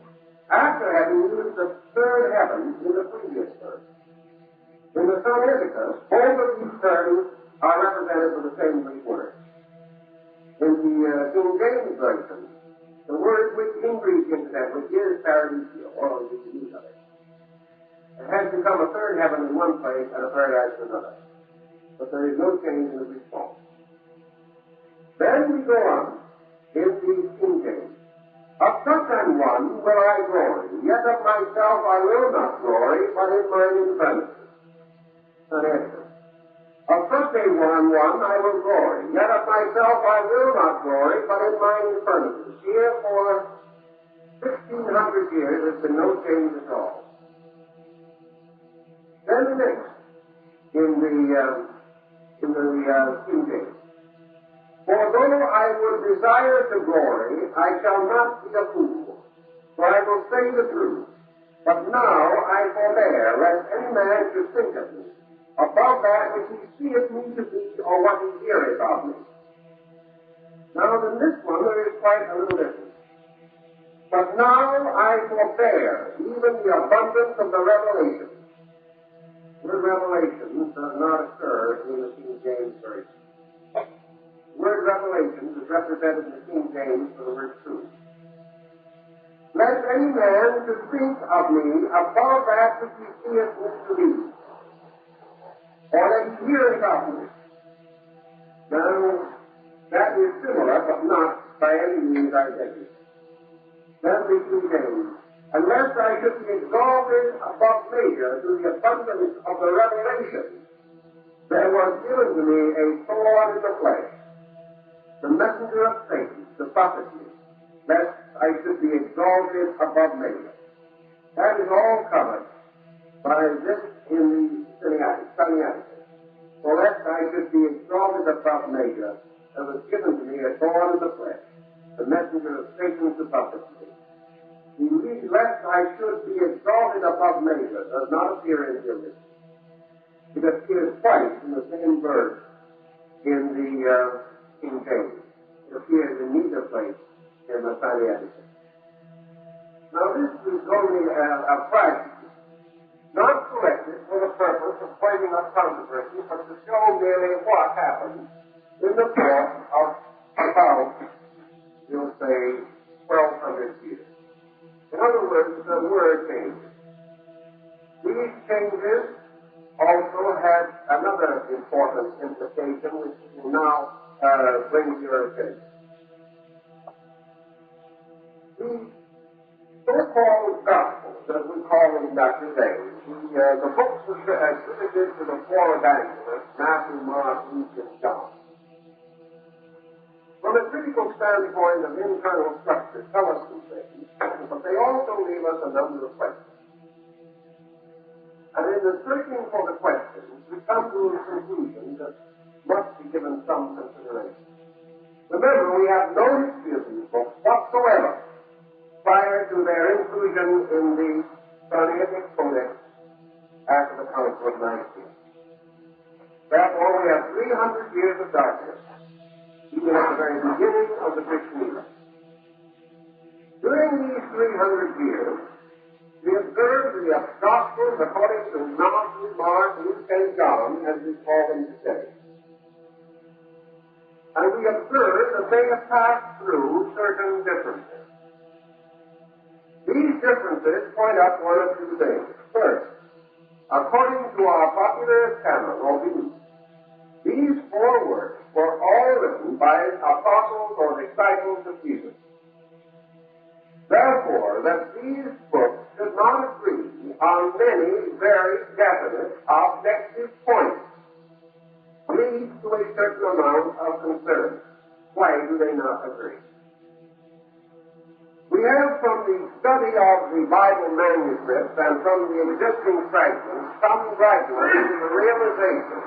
after having used the third heaven in the previous verse. In the Sinaiticus, both of these terms are represented with the same Greek word. In the King James Version, The word which in Greek, incidentally, is paradisio, or the use of it. It has become a third heaven in one place and a paradise in another. But there is no change in the response. Then we go on in the King James. Of such an one will I glory, yet of myself I will not glory, but in mine infirmities. An answer. Of such a one I will glory, yet of myself I will not glory, but in mine infirmities. Here for 1,600 years there's been no change at all. Then the next, in the King James. For though I would desire to glory, I shall not be a fool, for I will say the truth. But now I forbear, lest any man should think of me above that which he seeth me to be, or what he heareth of me. Now in this one there is quite a little difference. But now I forbear, even the abundance of the revelation. The word revelation does not occur in the King James Version. The word revelation is represented in the King James for the word truth. Lest any man should think of me above that which he seeth me to be, or that he heareth of me. Now, that is similar, but not by any means identical. Then the King James. Unless I should be exalted above measure through the abundance of the revelation, there was given to me a thorn in the flesh, the messenger of Satan, to buffet me, lest I should be exalted above measure. That is all covered by this in the Sinaiticus. For lest I should be exalted above measure, there was given to me a thorn in the flesh, the messenger of Satan to buffet me. Lest I should be exalted above measure does not appear in here. It appears twice in the same verse in the King James. It appears in neither place in the Sinaiticus. Now this is only a fragment, not selected for the purpose of pointing up controversy, but to show merely what happened in the course of about, you'll say, 1,200 years. In other words, the word changes. These changes also have another important implication which will now bring to your attention. The so-called Gospels that we call them back today, the books attributed to the four evangelists, Matthew, Mark, Luke, and John. From a critical standpoint of internal structure, tell us some things, but they also leave us a number of questions. And in the searching for the questions, we come to a conclusion that must be given some consideration. Remember, we have no history of these books whatsoever prior to their inclusion in the Sinaitic Codex after the Council of Nicaea. Therefore, we have 300 years of darkness, even at the very beginning of the Christian era. During these 300 years, we observe the Gospels according to Matthew, Mark, Luke, and John, as we call them today. And we observe that they have passed through certain differences. These differences point out one of two things. First, according to our popular canon, or belief, these four works were all written by apostles or disciples of Jesus. Therefore, that these books should not agree on many very definite objective points leads to a certain amount of concern. Why do they not agree? We have from the study of the Bible manuscripts and from the existing fragments come gradually to the realization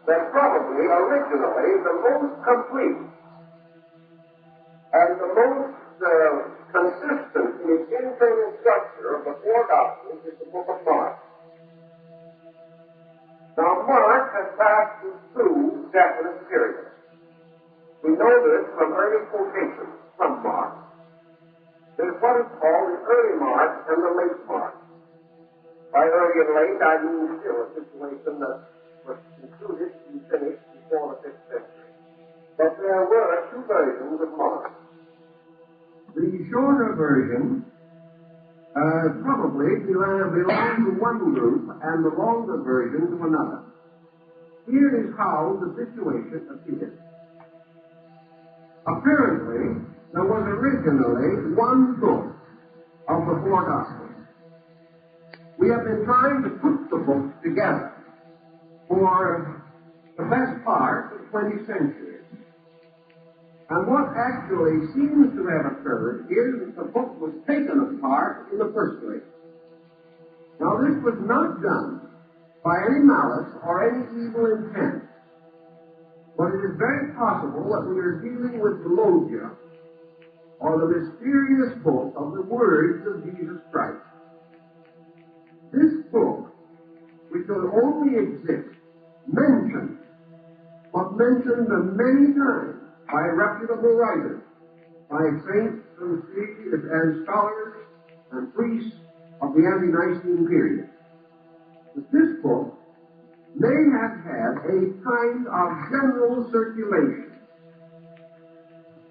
that probably originally the most complete and the most consistent in its internal structure of the four Gospels is the Book of Mark. Now, Mark has passed through two definite periods. We know this from early quotations from Mark. There's what is called the early Mark and the late Mark. By early and late, I mean still a situation that was concluded to be finished before the 5th century. But there were two versions of Mark. The shorter version probably belongs to one group and the longer version to another. Here is how the situation appears. Apparently, there was originally one book of the four Gospels. We have been trying to put the books together for the best part of 20 centuries. And what actually seems to have occurred is that the book was taken apart in the first place. Now, this was not done by any malice or any evil intent. But it is very possible that we are dealing with the logia, or the mysterious book of the words of Jesus Christ. This book, which will only exist, mentioned, but mentioned many times by reputable writers, by saints and scholars and priests of the ante-Nicene period. But this book may have had a kind of general circulation,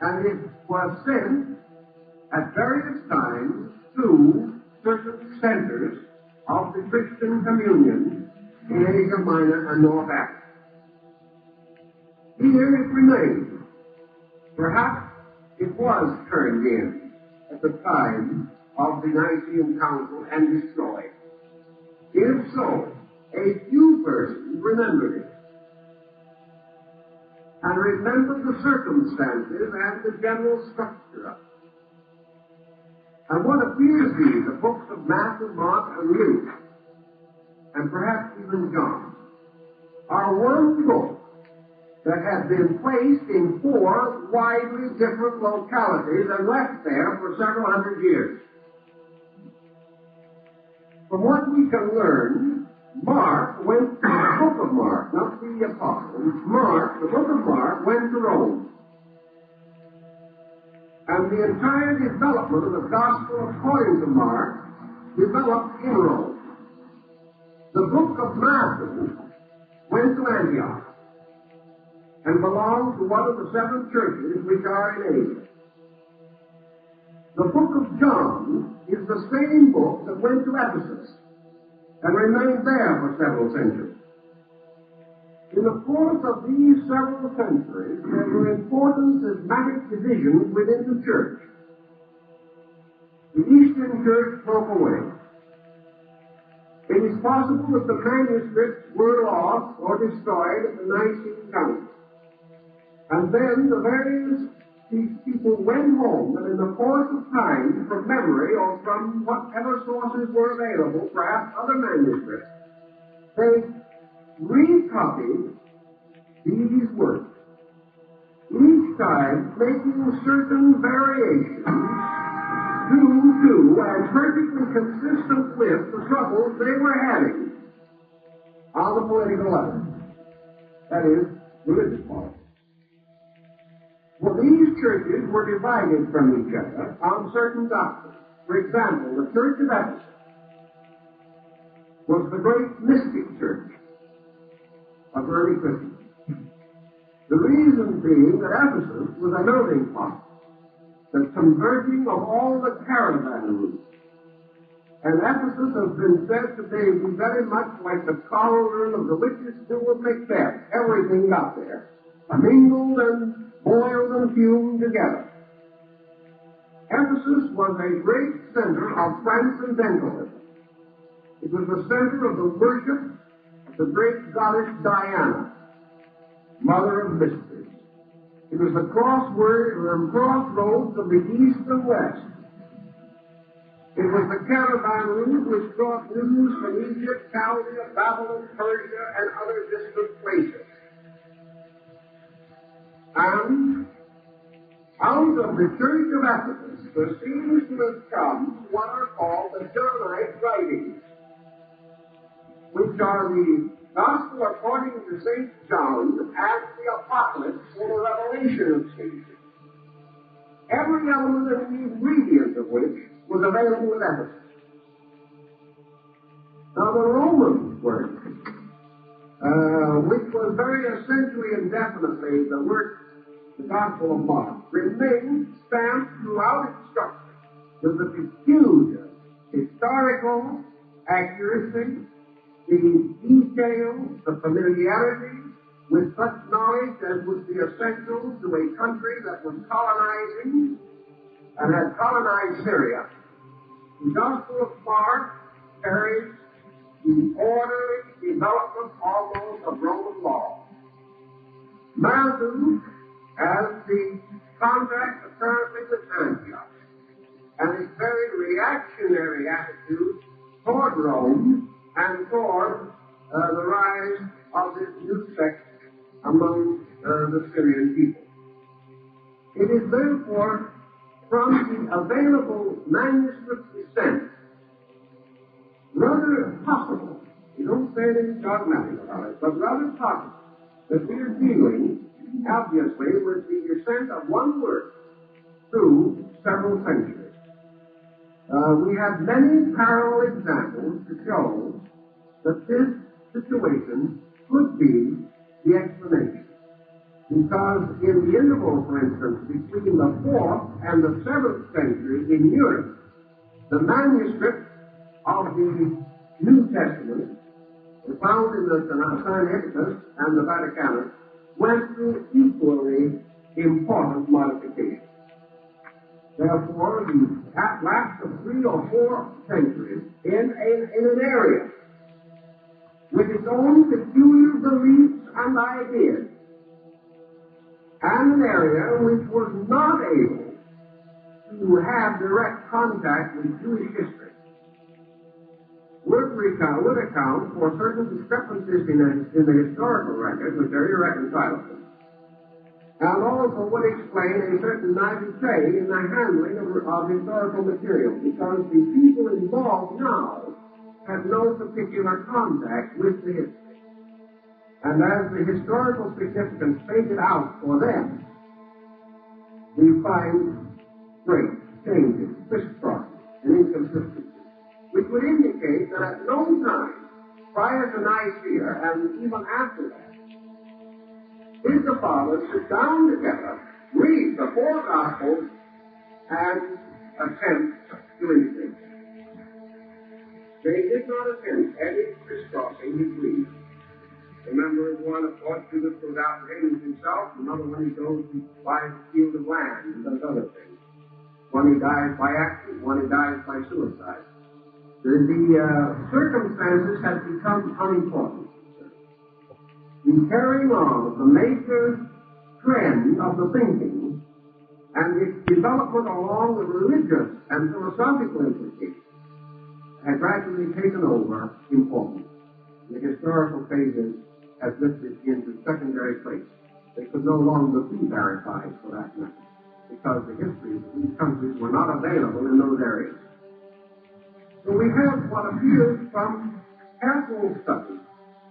and it was sent at various times to certain centers of the Christian communion in Asia Minor and North Africa. Here it remains. Perhaps it was turned in at the time of the Nicene Council and destroyed. If so, a few persons remembered it, and remembered the circumstances and the general structure of it. And what appears to be the books of Matthew, Mark, and Luke, and perhaps even John, are one book that had been placed in four widely different localities and left there for several hundred years. From what we can learn, Mark went to the book of Mark, not the apostles. Mark, the book of Mark, went to Rome. And the entire development of the gospel according to Mark developed in Rome. The book of Matthew went to Antioch and belonged to one of the 7 churches which are in Asia. The book of John is the same book that went to Ephesus and remained there for several centuries. In the course of these several centuries, there were important schismatic divisions within the church. The Eastern Church broke away. It is possible that the manuscripts were lost or destroyed at the Nicene Council. And then the various people went home, and in the course of time, from memory or from whatever sources were available, perhaps other manuscripts, they recopied these works, each time making certain variations due to and perfectly consistent with the troubles they were having on the political level, that is, religious politics. Well, these churches were divided from each other on certain doctrines. For example, the Church of Ephesus was the great mystic church of early Christians. The reason being that Ephesus was a melting pot, the converging of all the caravan routes. And Ephesus has been said to be very much like the cauldron of the witches' stew of Macbeth. Everything got there, mingled and boiled and fumed together. Ephesus was a great center of transcendentalism. It was the center of the worship of the great goddess Diana, mother of mysteries. It was the crossroads of the east and west. It was the caravan route which brought news from Egypt, Chaldea, Babylon, Persia, and other distant places. And out of the Church of Ephesus, there seems to have come what are called the Johnite writings, which are the Gospel according to St. John and the Apocalypse or the Revelation of St. John. Every element and ingredient of which was available in Ephesus. Now the Roman work, which was very essentially and definitely the work, the Gospel of Mark, remained stamped throughout its construction with the peculiar historical accuracy, the details, the familiarity with such knowledge as would be essential to a country that was colonizing and had colonized Syria. The Gospel of Mark carries the orderly development almost of Roman law. Matthew has the contact apparently with Antioch and its very reactionary attitude toward Rome and toward the rise of this new sect among the Syrian people. It is therefore from the available manuscript descent rather possible, we don't say anything dogmatic about it, but rather possible that we are dealing obviously with the descent of one word through several centuries. We have many parallel examples to show that this situation could be the explanation. Because in the interval, for instance, between the 4th and the 7th centuries in Europe, the manuscript of the New Testament found in the Sinaiticus and the Vaticanus went through equally important modifications. Therefore, the lapse of 3 or 4 centuries in an area with its own peculiar beliefs and ideas, and an area which was not able to have direct contact with Jewish history, would account for certain discrepancies in the historical record, which are irreconcilable, and also would explain a certain naivete in the handling of historical material, because the people involved now have no particular contact with the history. And as the historical significance faded out for them, we find great changes, crisscrosses, and inconsistencies, which would indicate that at no time prior to Nicaea and even after that did the fathers sit down together, read the 4 Gospels, and attempt to integrate. They did not attempt any crisscrossing between them. Remember, one, of course, Judas goes out and hangs himself, another one he goes and buys a field of land and does other things. One he dies by accident, one he dies by suicide. The circumstances have become unimportant. The carrying on of the major trend of the thinking and its development along the religious and philosophical implications had gradually taken over importance. The historical phases have lifted into secondary place. They could no longer be verified for that matter, because the histories of these countries were not available in those areas. So we have what appears from careful study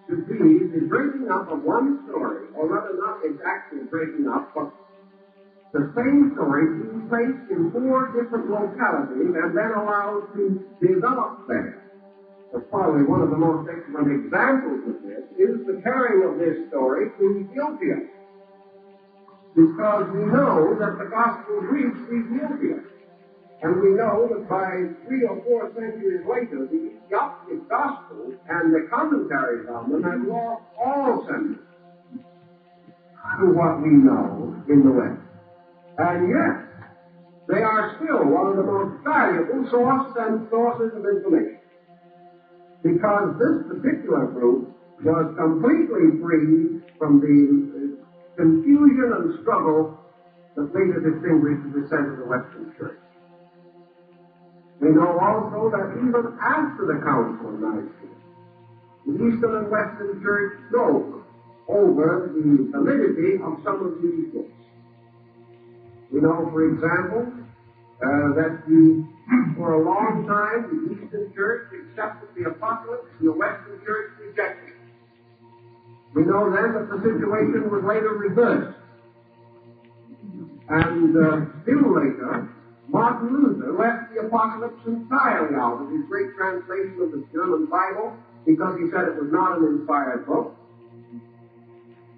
to be the breaking up of one story, or rather not exactly breaking up, but the same story being placed in 4 different localities and then allowed to develop there. But probably one of the most excellent examples of this is the carrying of this story to Ethiopia. Because we know that the gospel reached Ethiopia. And we know that by 3 or 4 centuries later, the Ethiopic gospel and the commentaries on them have lost all semblance to what we know in the West. And yet, they are still one of the most valuable sources of information. Because this particular group was completely free from the confusion and struggle that later distinguished the descent of the Western Church. We know also that even after the Council of Nicaea, the Eastern and Western Church strove over the validity of some of these books. We know, for example, that for a long time the Eastern Church accepted the Apocalypse and the Western Church rejected it. We know then that the situation was later reversed. And still later, Martin Luther left the Apocalypse entirely out of his great translation of the German Bible because he said it was not an inspired book.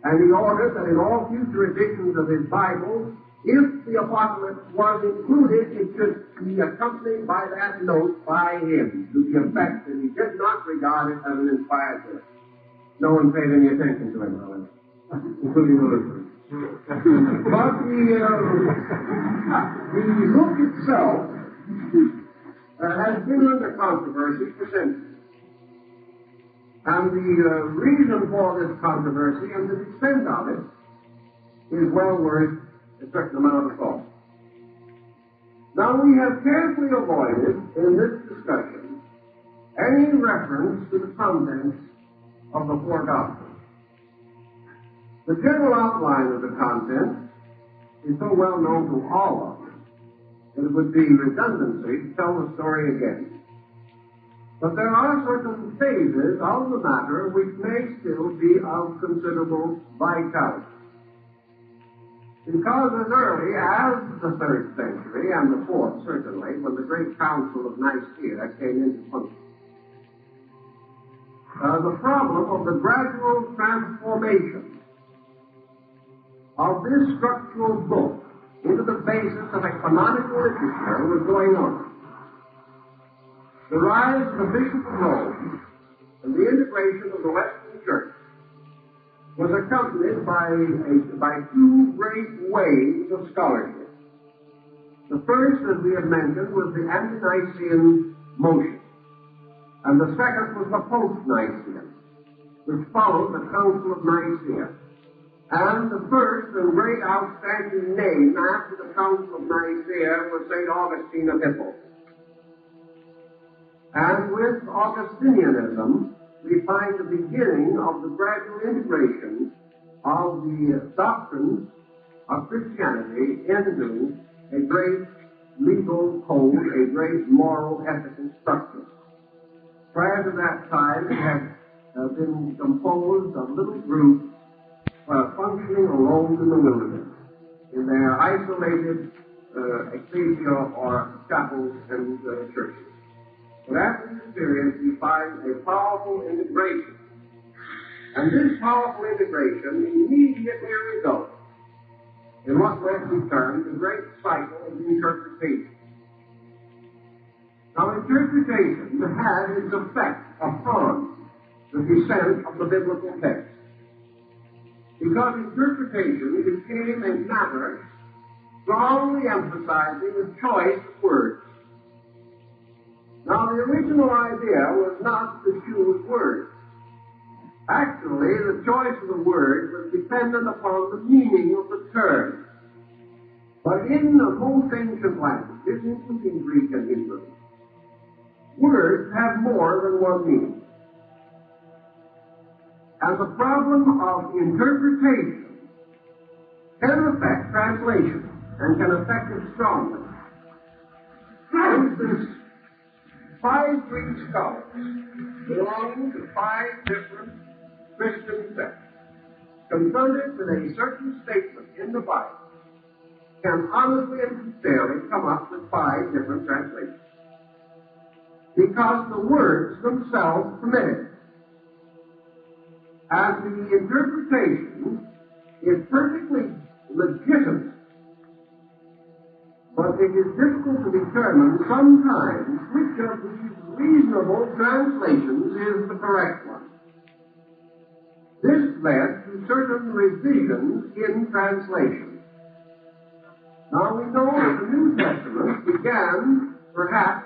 And he ordered that in all future editions of his Bible, If the apocalypse was included, it should be accompanied by that note by him, to the effect that he did not regard it as an inspired book. No one paid any attention to him, however, including the Lutherans. But the book itself has been under controversy for centuries. And the reason for this controversy and the extent of it is well worth a certain amount of thought. Now, we have carefully avoided in this discussion any reference to the contents of the four Gospels. The general outline of the content is so well known to all of us that it would be redundancy to tell the story again. But there are certain phases of the matter which may still be of considerable vitality. Because as early as the 3rd century, and the 4th certainly, when the great Council of Nicaea came into function, the problem of the gradual transformation of this structural book into the basis of a canonical literature was going on. The rise of the Bishop of Rome and the integration of the Western Church was accompanied by two great waves of scholarship. The first, as we have mentioned, was the ante-Nicene motion, and the second was the post-Nicene, which followed the Council of Nicaea. And the first and great outstanding name after the Council of Nicaea was St. Augustine of Hippo. And with Augustinianism, we find the beginning of the gradual integration of the doctrines of Christianity into a great legal code, a great moral, ethical structure. Prior to that time, it had been composed of little groups functioning alone in the wilderness, in their isolated ecclesia or chapels and churches. But after this period, we find a powerful integration. And this powerful integration immediately results in what might be termed the great cycle of interpretation. Now, interpretation had its effect upon the descent of the biblical text, because interpretation became a matter strongly emphasizing the choice of words. Now, the original idea was not to choose words. Actually, the choice of the word was dependent upon the meaning of the term. But in the most ancient languages, including Greek and Hebrew, words have more than one meaning. And the problem of interpretation can affect translation and can affect it strongly. For instance, 5 Greek scholars belonging to 5 different Christian sects, confronted with a certain statement in the Bible, can honestly and sincerely come up with 5 different translations, because the words themselves permit it. And the interpretation is perfectly legitimate, but it is difficult to determine sometimes which of these reasonable translations is the correct one. This led to certain revisions in translation. Now we know that the New Testament began, perhaps,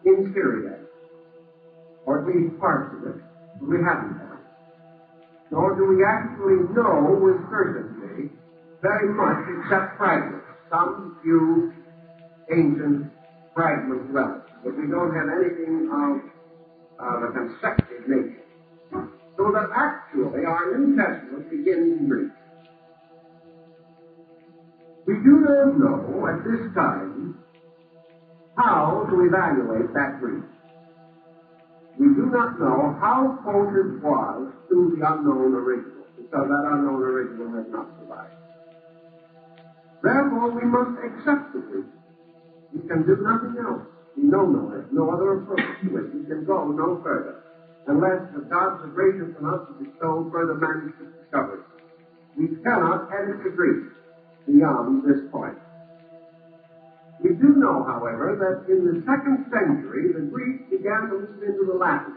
in Syriac, or at least parts of it, but we haven't had. Nor do we actually know with certainty very much except fragments, some few ancient fragments left, but we don't have anything of a consecutive nature. So that actually our New Testament begins in Greek. We do not know at this time how to evaluate that Greek. We do not know how close it was to the unknown original, because that unknown original has not survived. Therefore, we must accept the Greek. We can do nothing else. We know no other approach to it. We can go no further, unless the gods are gracious enough to bestow further manuscript discoveries. We cannot edit the Greek. beyond this point. We do know, however, that in the 2nd century, the Greek began to move into the Latin.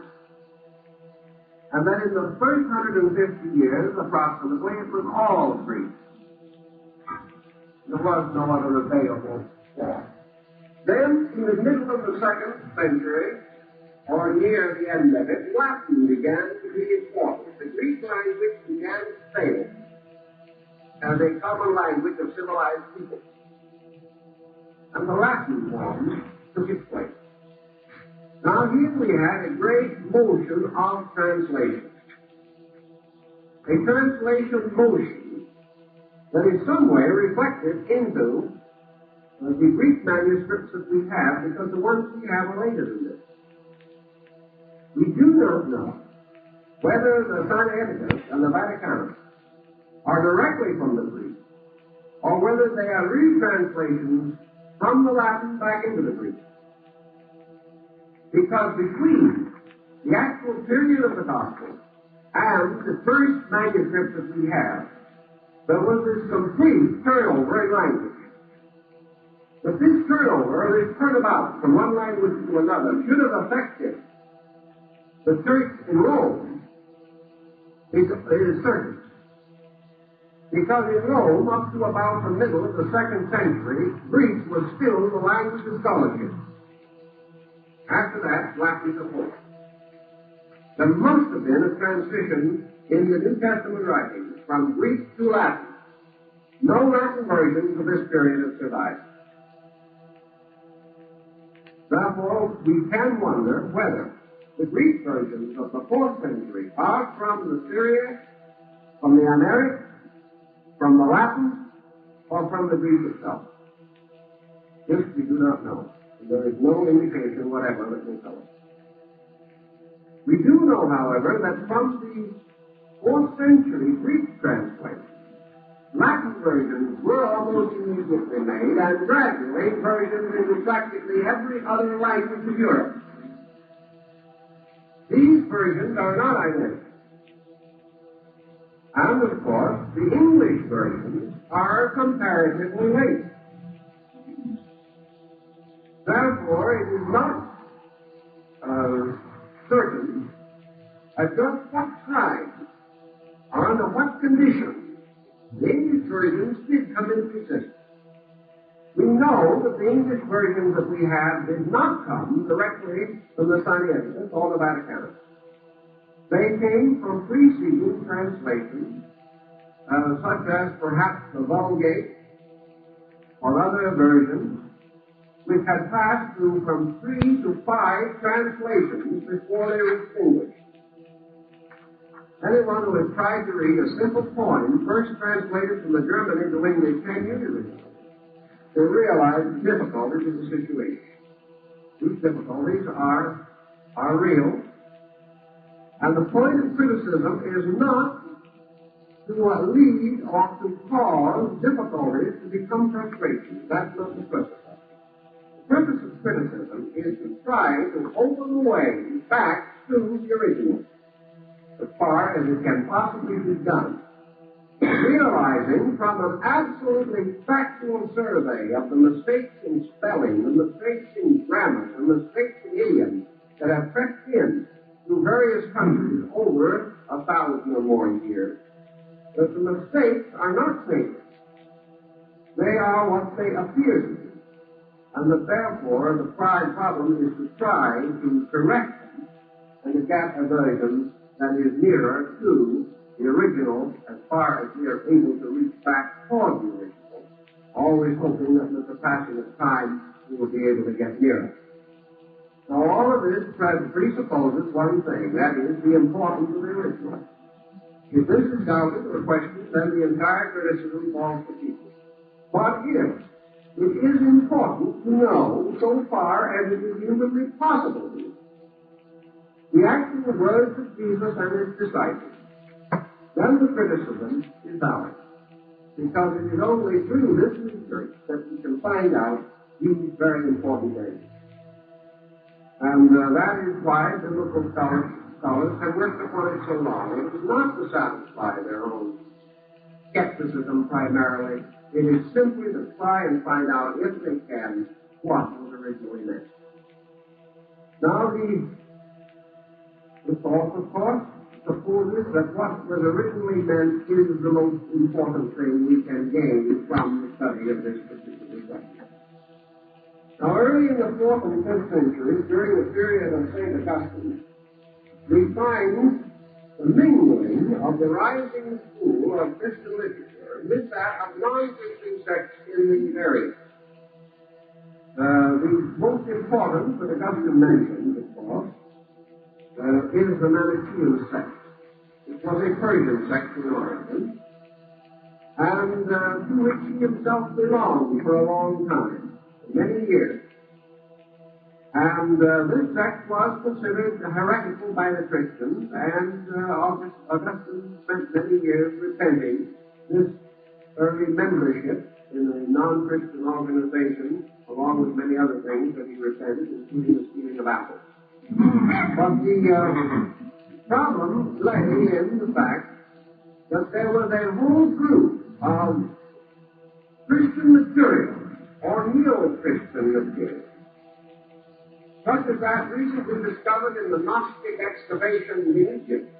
And that in the first 150 years, approximately, it was all Greek. There was no other available form. Then, in the middle of the 2nd century, or near the end of it, Latin began to be important. The Greek language began to fail as a common language of civilized people. And the Latin form took its place. Now here we had a great motion of translation. A translation motion that is some way reflected into the Greek manuscripts that we have, because the ones we have are later than this. We do not know whether the Sinaiticus and the Vaticanus are directly from the Greek, or whether they are retranslations from the Latin back into the Greek. Because between the actual period of the Gospel and the first manuscript that we have, there was this complete turnover in language. But this turnover, this turnabout from one language to another, should have affected the church in Rome, is certain. Because in Rome, up to about the middle of the 2nd century, Greek was still the language of scholarship. After that, Latin took over. There must have been a transition in the New Testament writings from Greek to Latin. No Latin versions of this period have survived. Therefore, we can wonder whether the Greek versions of the 4th century are from the Syriac, from the Amharic, from the Latin, or from the Greek itself. This we do not know. There is no indication whatever that will tell us. We do know, however, that from the 4th century Greek translation, Latin versions were almost immediately made, and gradually versions into practically every other language of Europe. These versions are not identical. And, of course, the English versions are comparatively late. Therefore, it is not certain at just what time or under what conditions the English versions did come into existence. We know that the English versions that we have did not come directly from the Sinaiticus or the Vaticanus. They came from preceding translations, such as perhaps the Vulgate or other versions, which had passed through from 3 to 5 translations before they reached English. Anyone who has tried to read a simple poem first translated from the German into English 10 years ago will realize the difficulties of the situation. These difficulties are real, and the point of criticism is not to lead or to cause difficulties to become frustrations. That's not the purpose. The purpose of criticism is to try to open the way back to the original, as far as it can possibly be done, realizing from an absolutely factual survey of the mistakes in spelling, the mistakes in grammar, the mistakes in idioms that have crept in through various countries over 1,000 or more years, that the mistakes are not fatal. They are what they appear to be. And that therefore the problem is to try to correct them and to get a version that is nearer to the original as far as we are able to reach back toward the original, always hoping that with the passing of time we will be able to get nearer. So all of this presupposes one thing, that is the importance of the original. If this is doubted or questioned, then the entire criticism falls to pieces. But if it is important to know, so far as it is humanly possible to, the actual words of Jesus and his disciples, then the criticism is valid. Because it is only through this research that we can find out these very important things. And that is why biblical scholars have worked upon it so long. It is not to satisfy their own skepticism primarily, It is simply to try and find out, if they can, what was originally meant. Now, the thought, of course, supposes that what was originally meant is the most important thing we can gain from the study of this particular subject. Now, early in the 4th and 5th centuries, during the period of St. Augustine, we find the mingling of the rising school of Christian literature with that of non-Christian sects in these areas. The most important that Augustine mentioned, of course, is the Manichaean sect. It was a Persian sect in origin, and to which he himself belonged for a long time, for many years. And this sect was considered heretical by the Christians, and Augustine spent many years repenting this early membership in a non-Christian organization, along with many other things that he repented, including the stealing of apples. But the problem lay in the fact that there was a whole group of Christian material, or neo-Christian material, such as that recently discovered in the Gnostic excavations in Egypt.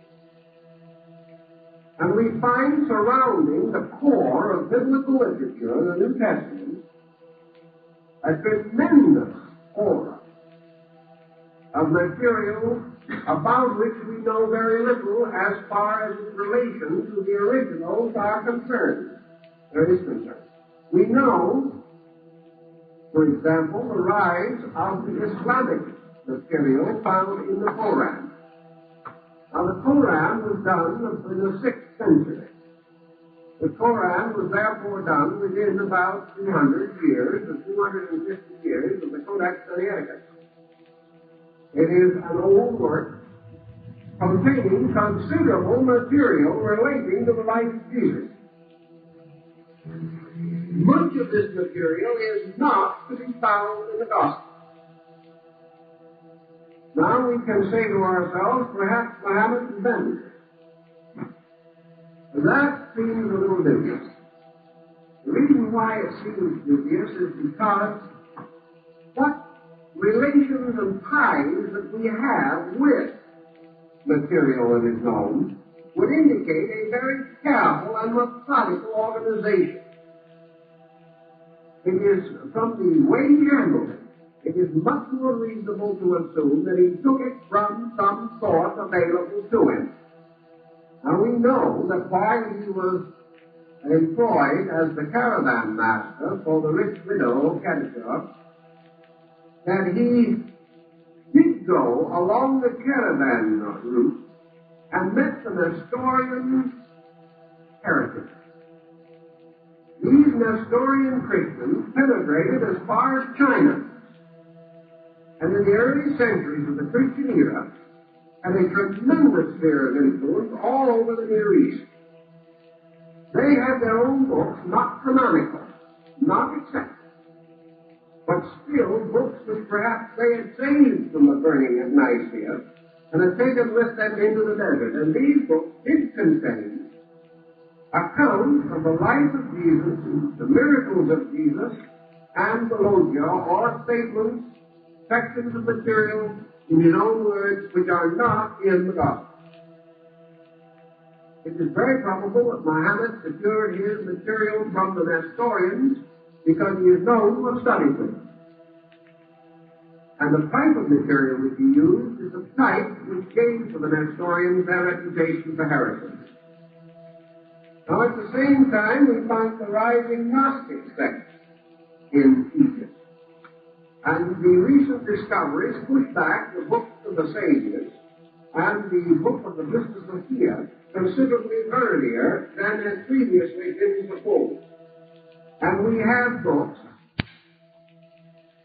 And we find surrounding the core of biblical literature, the New Testament, a tremendous aura of material about which we know very little as far as its relation to the originals are concerned. We know, for example, the rise of the Islamic material found in the Quran. Now, the Quran was done in the 6th century. The Quran was therefore done within about 200 years, or 250 years of the Codex Sinaiticus. It is an old work containing considerable material relating to the life of Jesus. Much of this material is not to be found in the Gospel. Now we can say to ourselves, perhaps Muhammad invented it. That seems a little dubious. The reason why it seems dubious is because what relations and ties that we have with material that is known would indicate a very careful and methodical organization. It is, from the way he handled it, it is much more reasonable to assume that he took it from some source available to him. Now we know that while he was employed as the caravan master for the rich widow Khadijah, that he did go along the caravan route and met the Nestorian heretics. These Nestorian Christians penetrated as far as China, and in the early centuries of the Christian era had a tremendous sphere of influence all over the Near East. They had their own books, not canonical, not accepted, but still books which perhaps they had saved from the burning of Nicaea and had taken with them into the desert. And these books did contain accounts of the life of Jesus, the miracles of Jesus, and the logia, or statements, sections of material in his own words which are not in the Gospel. It is very probable that Muhammad secured his material from the Nestorians because he is known to have studied them. And the type of material which he used is the type which gave to the Nestorians their reputation for heresy. Now, at the same time, we find the rising Gnostic sect in Egypt. And the recent discoveries push back the books of the sages and the book of the Sophia considerably earlier than had previously been proposed. And we have books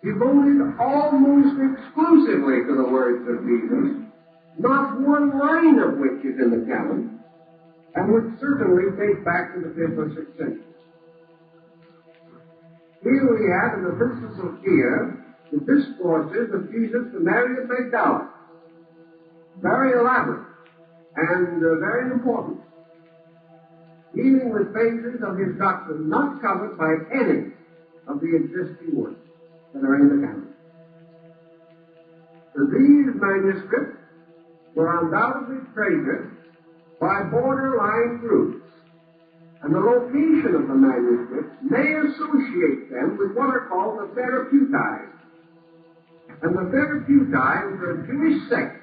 devoted almost exclusively to the words of Jesus, not one line of which is in the canon, and which certainly date back to the 5th or 6th century. Here we have in the Sophia the discourses of Jesus to Mary of Magdala. Very elaborate and very important. dealing with phases of his doctrine not covered by any of the existing works that are in the canon. So these manuscripts were undoubtedly treasured by borderline groups, and the location of the manuscripts may associate them with what are called the Therapeutae. And the Therapeutae were a Jewish sect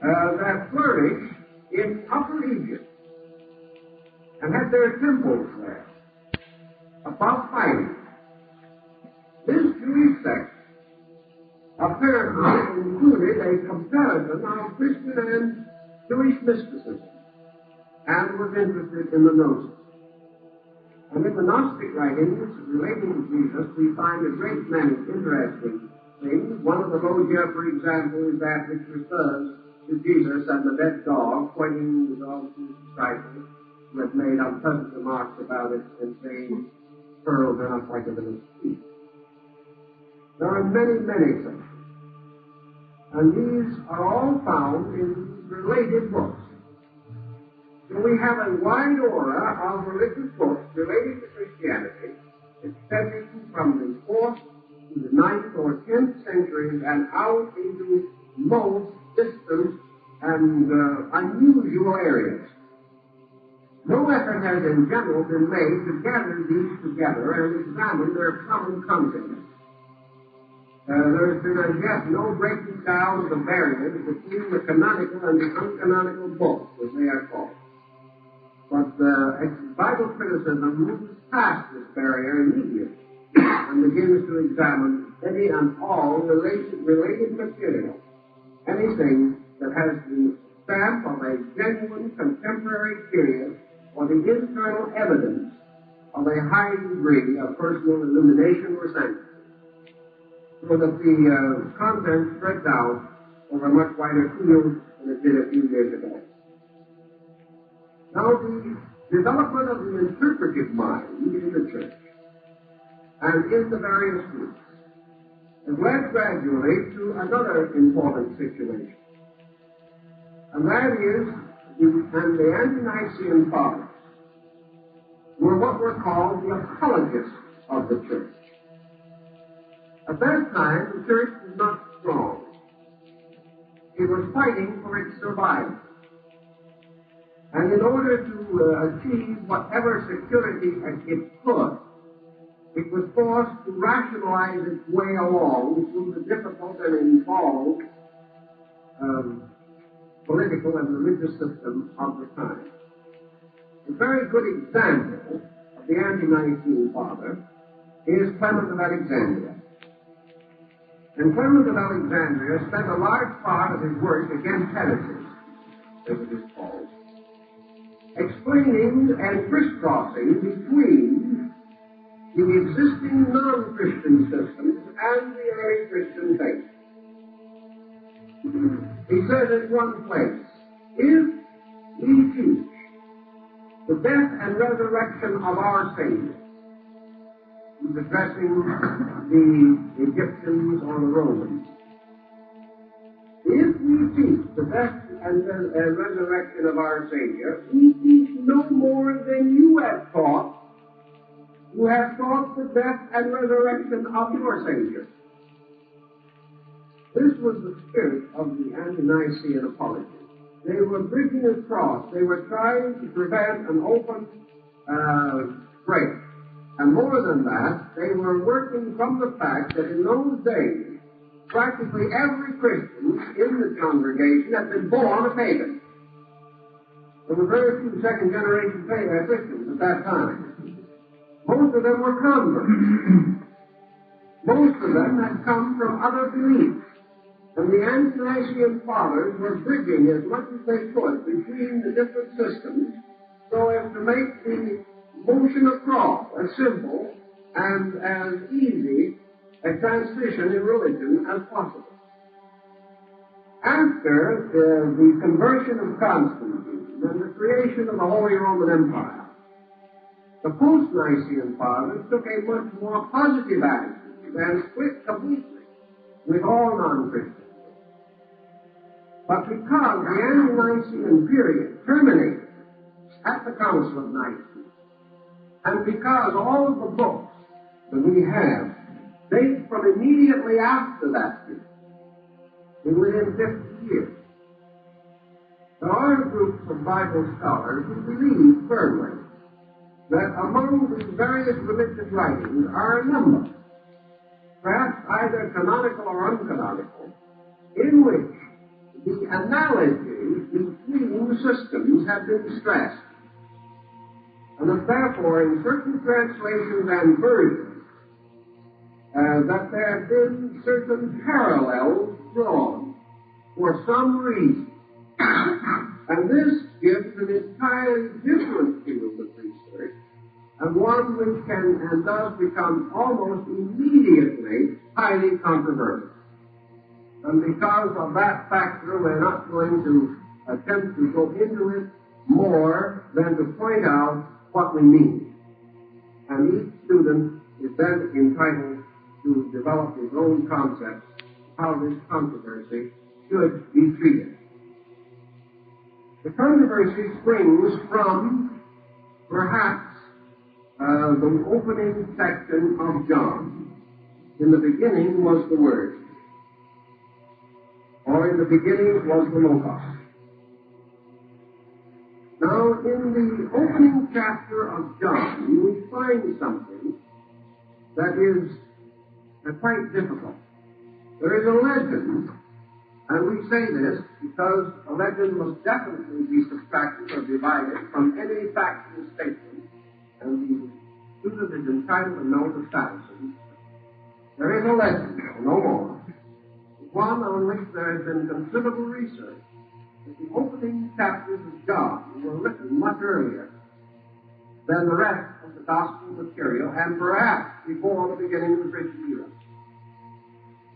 that flourished in Upper Egypt and had their temples there, about fighting. This Jewish sect apparently included a comparison of Christian and Jewish mysticism and was interested in the Gnosis. And in the Gnostic writings relating to Jesus, we find a great many interesting things. One of the logia, for example, is that which refers to Jesus and the dead dog, pointing the dog to his disciples, who have made unpleasant remarks about it and saying, pearls are not like a little sheep. There are many, many such. And these are all found in related books. So we have a wide aura of religious books relating to Christianity, extending from the 4th to the 9th or 10th centuries and out into most distant and unusual areas. No effort has in general been made to gather these together and examine their common contents. There has been as yet no breaking down of the barriers between the canonical and the uncanonical books, as they are called. But Bible criticism moves past this barrier immediately and begins to examine any and all related material, anything that has the stamp of a genuine contemporary period or the internal evidence of a high degree of personal illumination or sanctity, so that the content spreads out over a much wider field than it did a few years ago. Now, the development of the interpretive mind in the church and in the various groups has led gradually to another important situation, and that is the ante-Nicene fathers were what were called the apologists of the church. At that time, the church was not strong. It was fighting for its survival. And in order to achieve whatever security it could, it was forced to rationalize its way along through the difficult and involved political and religious system of the time. A very good example of the ante-Nicene father is Clement of Alexandria. And Clement of Alexandria spent a large part of his work against heresy, as it is called, explaining and crisscrossing between the existing non-Christian systems and the early Christian faith. He says in one place, if we teach the death and resurrection of our Savior, he's addressing the Egyptians or the Romans, if we teach the death and resurrection of our Savior, we teach no more than you have taught, who have taught the death and resurrection of your Savior. This was the spirit of the ante-Nicene apology. They were bridging across. They were trying to prevent an open break. And more than that, they were working from the fact that in those days, practically every Christian in the congregation had been born a pagan. There were very few second-generation Christians at that time. Most of them were converts. Most of them had come from other beliefs. And the ante-Nicene fathers were bridging as much as they could between the different systems so as to make the motion across as simple and as easy a transition in religion as possible. After the conversion of Constantine and the creation of the Holy Roman Empire, the post-Nicene fathers took a much more positive attitude and split completely with all non-Christians. But because the ante-Nicene period terminated at the Council of Nicaea. And because all of the books that we have date from immediately after that period, within 50 years, there are groups of Bible scholars who believe firmly that among the various religious writings are a number, perhaps either canonical or uncanonical, in which the analogies between systems have been stressed, and that therefore in certain translations and versions that there have been certain parallels drawn for some reason. And this gives an entirely different field of research, and one which can and does become almost immediately highly controversial. And because of that factor, we're not going to attempt to go into it more than to point out what we mean. And each student is then entitled to develop his own concepts of how this controversy should be treated. The controversy springs from, perhaps, the opening section of John. In the beginning was the Word, or in the beginning was the Logos. Now, in the opening chapter of John, we find something that is quite difficult. There is a legend, and we say this because a legend must definitely be subtracted or divided from any factual statement, and the student is entitled to know the status of each. There is a legend, no more, one on which there has been considerable research, that the opening chapters of John were written much earlier than the rest of the gospel material, and perhaps before the beginning of the Christian era.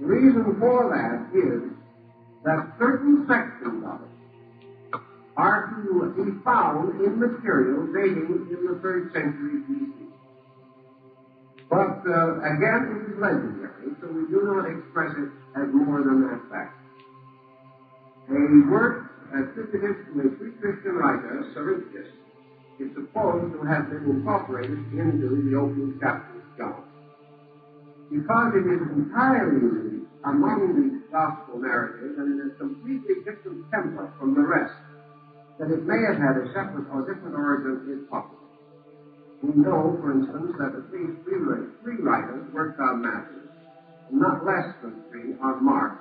The reason for that is that certain sections of it are to be found in material dating in the 3rd century BC. But again, it is legendary, so we do not express it as more than that fact. A work attributed to a pre-Christian writer, Serinthus, is supposed to have been incorporated into the opening chapter of John. Because it is entirely unique among the gospel narratives and in a completely different template from the rest, that it may have had a separate or different origin is possible. We know, for instance, that at least three writers worked on Matthew, and not less than 3 on Mark,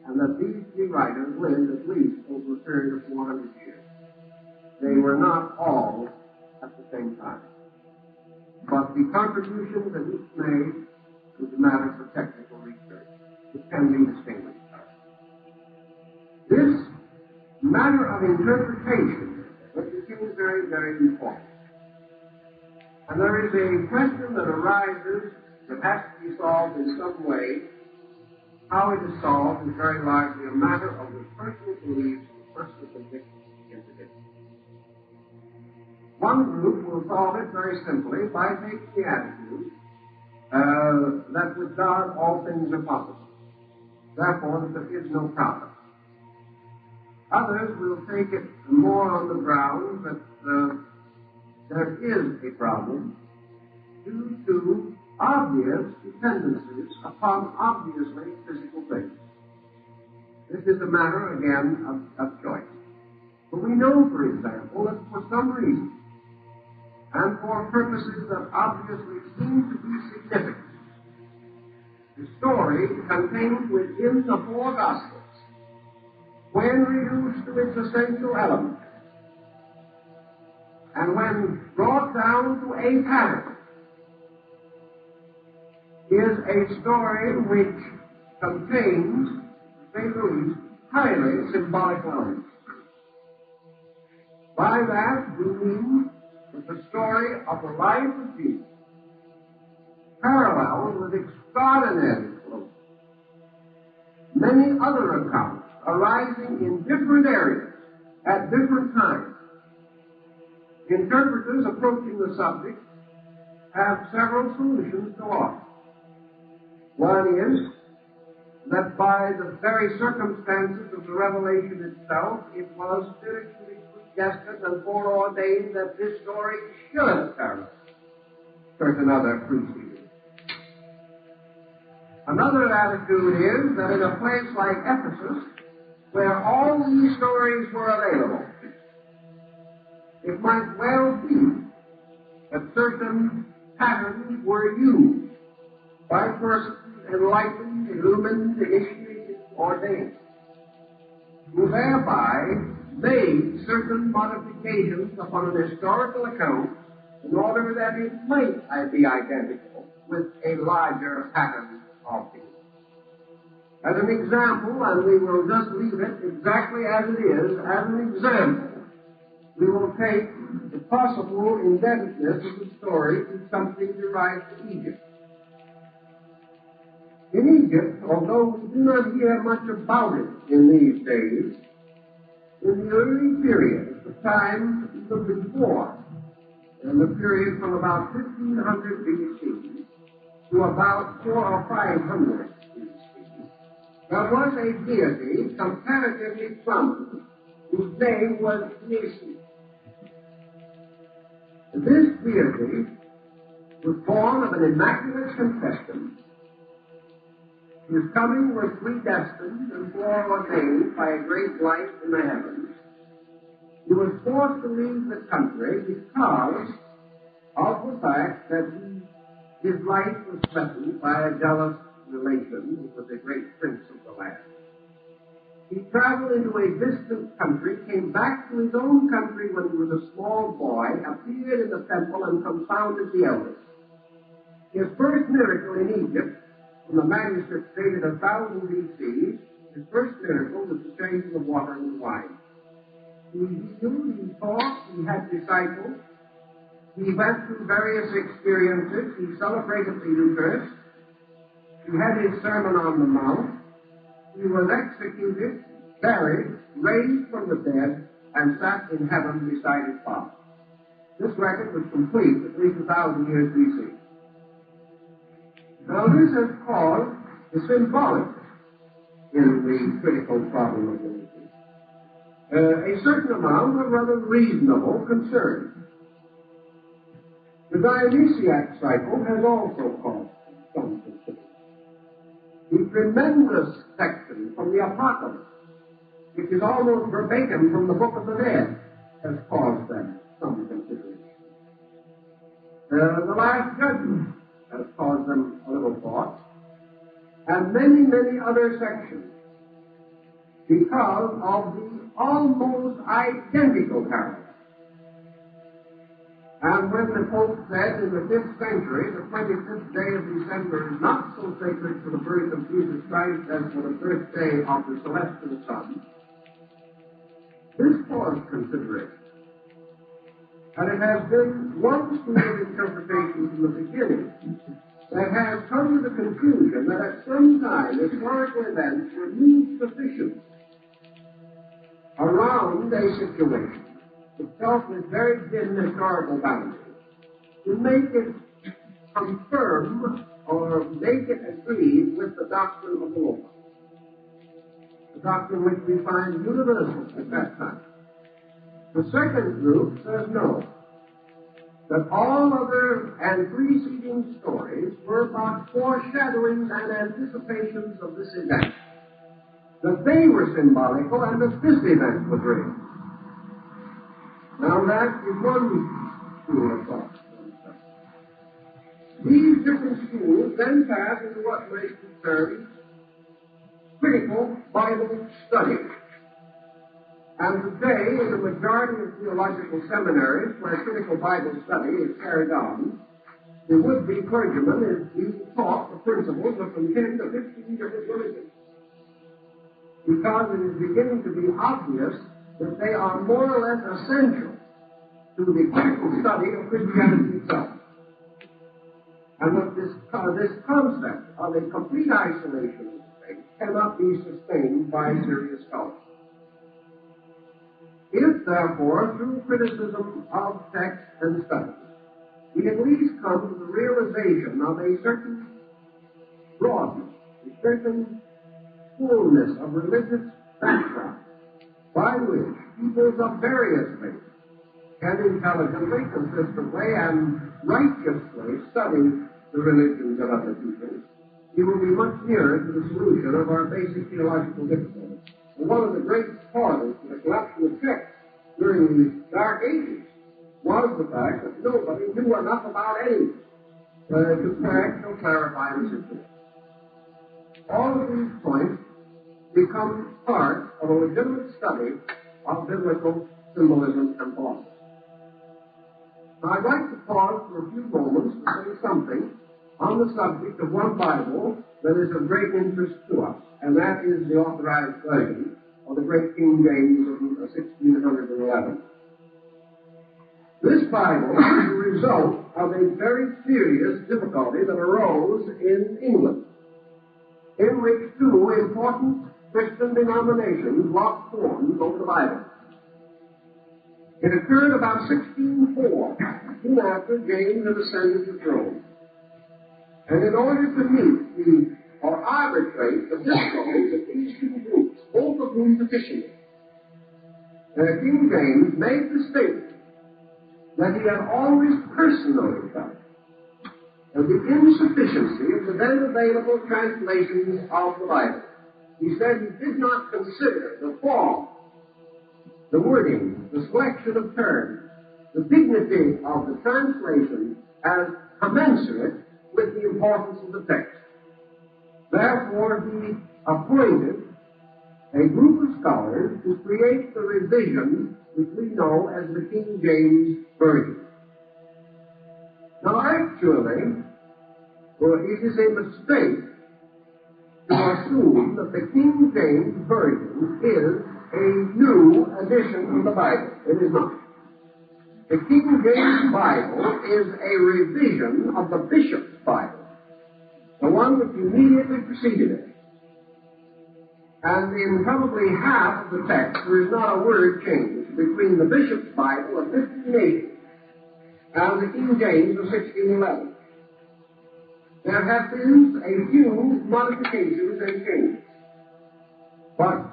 and that these 3 writers lived at least over a period of 400 years. They were not all at the same time. But the contributions that each made was a matter for technical research. It can be distinguished. This matter of interpretation becomes very, very important. And there is a question that arises that has to be solved in some way. How it is solved is very largely a matter of the personal beliefs and the personal convictions of the individual. One group will solve it very simply by taking the attitude that with God all things are possible. Therefore, that there is no problem. Others will take it more on the ground that there is a problem due to obvious dependencies upon obviously physical things. This is a matter, again, of choice. But we know, for example, that for some reason, and for purposes that obviously seem to be significant, the story contained within the 4 Gospels, when reduced to its essential elements, and when brought down to a pattern, is a story which contains, to say the least, highly symbolic elements. By that we mean that the story of the life of Jesus parallels with extraordinary closely many other accounts arising in different areas at different times. Interpreters approaching the subject have several solutions to offer. One is that by the very circumstances of the revelation itself, it was spiritually predestined and foreordained that this story should tell certain other precedents. Another attitude is that in a place like Ephesus, where all these stories were available, it might well be that certain patterns were used by persons enlightened, illumined, initiated, ordained, who thereby made certain modifications upon an historical account in order that it might be identical with a larger pattern of things. As an example, and we will just leave it exactly as it is, as an example, we will take the possible indebtedness of the story to something derived from Egypt. In Egypt, although we do not hear much about it in these days, in the early period, the time even before, in the period from about 1500 BC to about 400 or 500 BC, there was a deity comparatively prominent whose name was Nessie. This deity was born of an immaculate conception. His coming was predestined and foreordained by a great light in the heavens. He was forced to leave the country because of the fact that his life was threatened by a jealous relation who was a great prince of the land. He traveled into a distant country, came back to his own country when he was a small boy, appeared in the temple, and confounded the elders. His first miracle in Egypt, from the manuscript dated 1000 BC, his first miracle was the changing of water into wine. He healed, he taught, he had disciples, he went through various experiences, he celebrated the Eucharist, he had his Sermon on the Mount, he was executed, buried, raised from the dead, and sat in heaven beside his Father. This record was complete at least 1,000 years BC. Now, this has caused the symbolic in the critical problem of religion a certain amount of rather reasonable concern. The Dionysiac cycle has also caused some concern. The tremendous section from the Apocryphal, which is almost verbatim from the Book of Enoch, has caused them some consideration. The Last Judgment has caused them a little thought, and many, many other sections, because of the almost identical parallel. And when the Pope said in the 5th century, the 25th day of December is not so sacred for the birth of Jesus Christ as for the birthday of the celestial Son, this caused consideration. And it has been one school of interpretation from the beginning that has come to the conclusion that at some time historical events were moved sufficient around a situation itself with very dim historical boundaries to make it confirm or make it agree with the doctrine of the Lord, the doctrine which we find universal at that time. The second group says no, that all other and preceding stories were but foreshadowings and anticipations of this event, that they were symbolical and that this event was real. Now that is one school of thought. These different schools then pass into what might be termed critical Bible study. And today, in the majority of theological seminaries where critical Bible study is carried on, the would-be clergyman is being taught the principles of from 10 to 15 different religions, because it is beginning to be obvious that they are more or less essential to the critical study of Christianity itself. And that this concept of a complete isolation of faith cannot be sustained by serious scholarship. If, therefore, through criticism of text and study, we at least come to the realization of a certain broadness, a certain fullness of religious background by which peoples of various faiths can intelligently, consistently, and righteously study the religions of other peoples, he will be much nearer to the solution of our basic theological difficulties. And one of the great causes for the corruption of texts during these dark ages was the fact that nobody knew enough about anything to correct or clarify the situation. All of these points become part of a legitimate study of biblical symbolism and philosophy. Now, I'd like to pause for a few moments to say something on the subject of one Bible that is of great interest to us, and that is the authorized version of the great King James of 1611. This Bible is the result of a very serious difficulty that arose in England, in which two important Christian denominations locked horns over the Bible. It occurred about 1604, soon after James had ascended the throne. And in order to meet or arbitrate the difficulties of these two groups, both of whom petitioned, King James made the statement that he had always personally felt the insufficiency of the then available translations of the Bible. He said he did not consider the form, the wording, the selection of terms, the dignity of the translation as commensurate with the importance of the text. Therefore, he appointed a group of scholars to create the revision which we know as the King James Version. Now, actually, it is a mistake to assume that the King James Version is a new edition of the Bible. It is not. The King James Bible is a revision of the Bishop's Bible, the one which immediately preceded it. And in probably half of the text, there is not a word changed between the Bishop's Bible of 1580 and the King James of 1611. There have been a few modifications and changes. But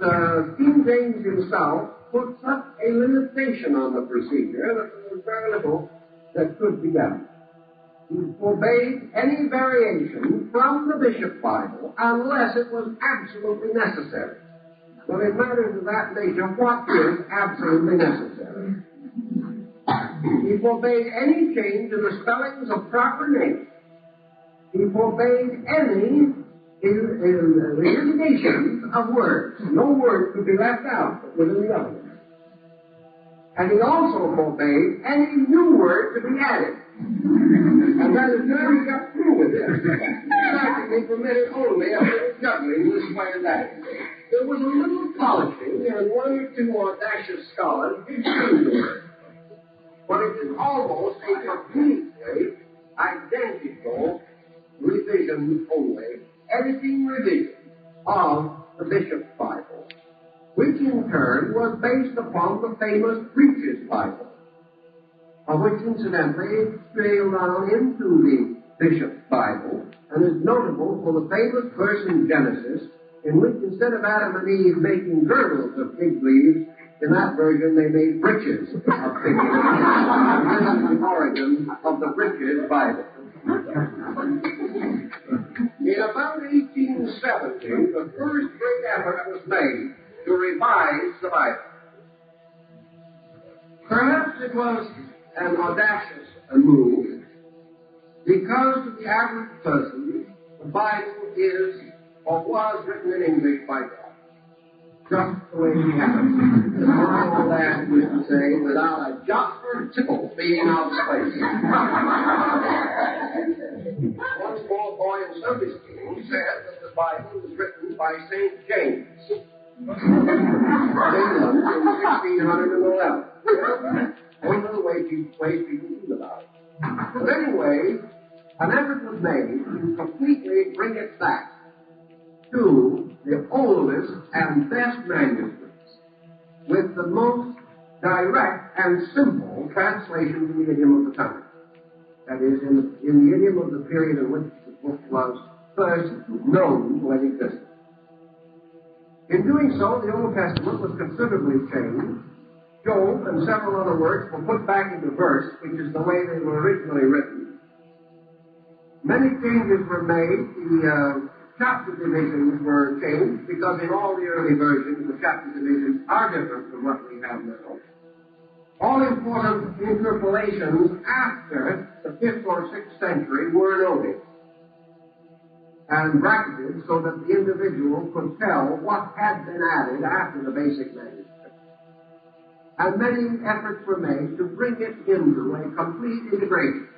King James himself put such a limitation on the procedure that there was very little that could be done. He forbade any variation from the Bishop's Bible unless it was absolutely necessary. But in matters of that nature, what is absolutely necessary? He forbade any change in the spellings of proper names. He forbade any eliminations of words. No word could be left out within the other. And he also forbade any new word to be added. And that is where he got through with it. Practically permitted only a little juggling this way and that. There was a little polishing, and one or two audacious scholars did change the word. But it is almost a completely identical revision only, editing revision of the Bishop's Bible, which in turn was based upon the famous Preacher's Bible, of which incidentally trailed on into the Bishop's Bible and is notable for the famous verse in Genesis in which instead of Adam and Eve making girdles of fig leaves, in that version they made breeches of fig leaves. This is the origin of the Preacher's Bible. In about 1870, the first great effort was made to revise the Bible. Perhaps it was an audacious move, because to the average person, the Bible is or was written in English by God, just the way he happened. My old aunt used to say, without a jot or tittle being out of place. One small boy in Sunday school said that the Bible was written by St. James of England in 1611. One of the ways people feel about it. But anyway, an effort was made to completely bring it back to the oldest and best manuscripts with the most direct and simple translation in the idiom of the time. That is, in the idiom of the period in which the book was first known to have existed. In doing so, the Old Testament was considerably changed. Job and several other works were put back into verse, which is the way they were originally written. Many changes were made. The chapter divisions were changed, because in all the early versions, the chapter divisions are different from what we have now. All important interpolations after the 5th or 6th century were noted and bracketed so that the individual could tell what had been added after the basic manuscript. And many efforts were made to bring it into a complete integration.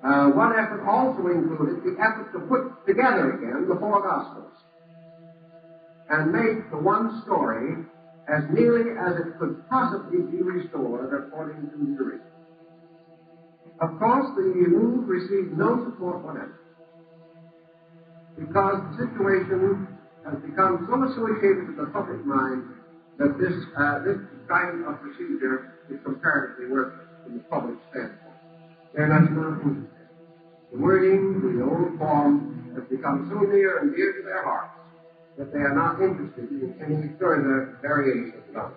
One effort also included the effort to put together again the 4 Gospels and make the one story as nearly as it could possibly be restored according to Jerusalem. Of course, the move received no support whatever, because the situation has become so associated with the public mind that this kind of procedure is comparatively worthless from the public standpoint. They're not interested. The wording, the old form, has become so near and dear to their hearts that they are not interested in any further variations of it.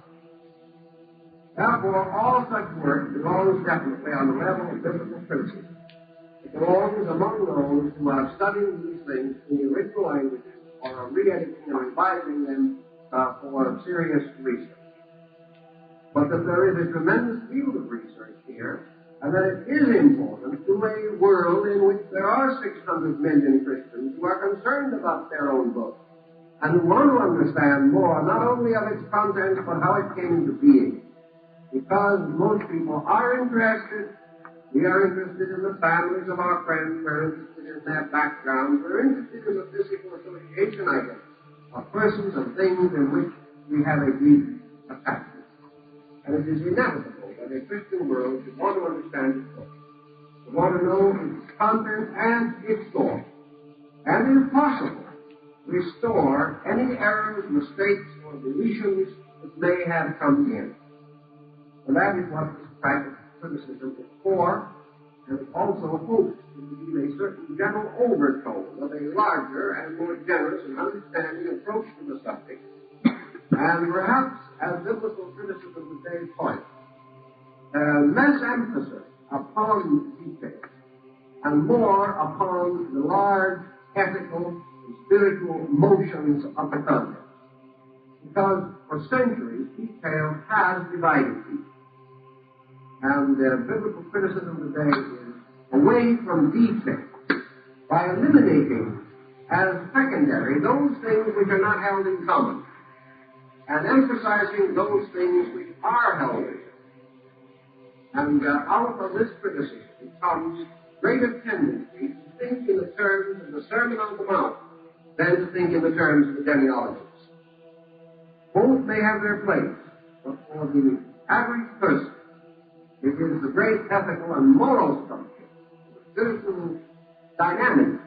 Therefore, all such work belongs definitely on the level of biblical criticism. It belongs among those who are studying these things in the original languages or are re-editing and revising them for serious research. But that there is a tremendous field of research here, and that it is important to a world in which there are 600 million Christians who are concerned about their own book and who want to understand more, not only of its contents, but how it came into being. Because most people are interested. We are interested in the families of our friends. We're interested in their backgrounds. We're interested in the physical association, I guess, of persons and things in which we have a deep attachment. And it is inevitable that a Christian world should want to understand its book, to want to know its content and its source, and if possible, restore any errors, mistakes, or deletions that may have come in. And that is what this practice of criticism is for, and it also hopes to give a certain general overtone of a larger and more generous and understanding approach to the subject, and perhaps, as biblical criticism today points, less emphasis upon details and more upon the large ethical and spiritual motions of the content. Because for centuries, detail has divided people. And biblical criticism today is away from detail by eliminating as secondary those things which are not held in common and emphasizing those things which are held in. And out of this criticism comes greater tendency to think in the terms of the Sermon on the Mount than to think in the terms of the genealogies. Both may have their place, but for the average person, it is the great ethical and moral structure, the spiritual dynamic,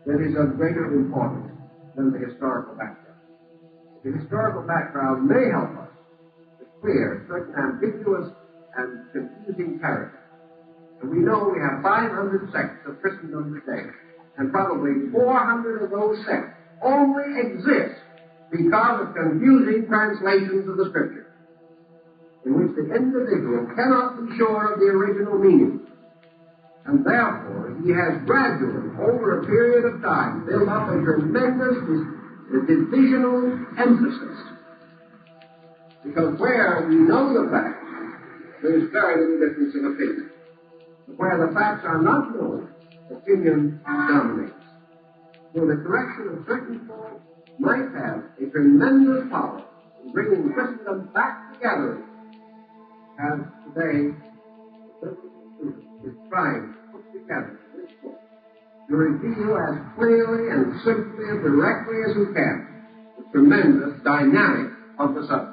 that is of greater importance than the historical background. The historical background may help us to clear certain ambiguous and confusing characters. And we know we have 500 sects of Christendom today, and probably 400 of those sects only exist because of confusing translations of the Scripture, in which the individual cannot be sure of the original meaning. And therefore, he has gradually, over a period of time, built up a tremendous divisional emphasis. Because where we know the facts, there is very little difference in opinion. But where the facts are not known, opinion dominates. So the correction of certain faults might have a tremendous power in bringing Christendom back together, as today the Christian is trying to put together this book to reveal as clearly and simply and directly as we can the tremendous dynamic of the subject.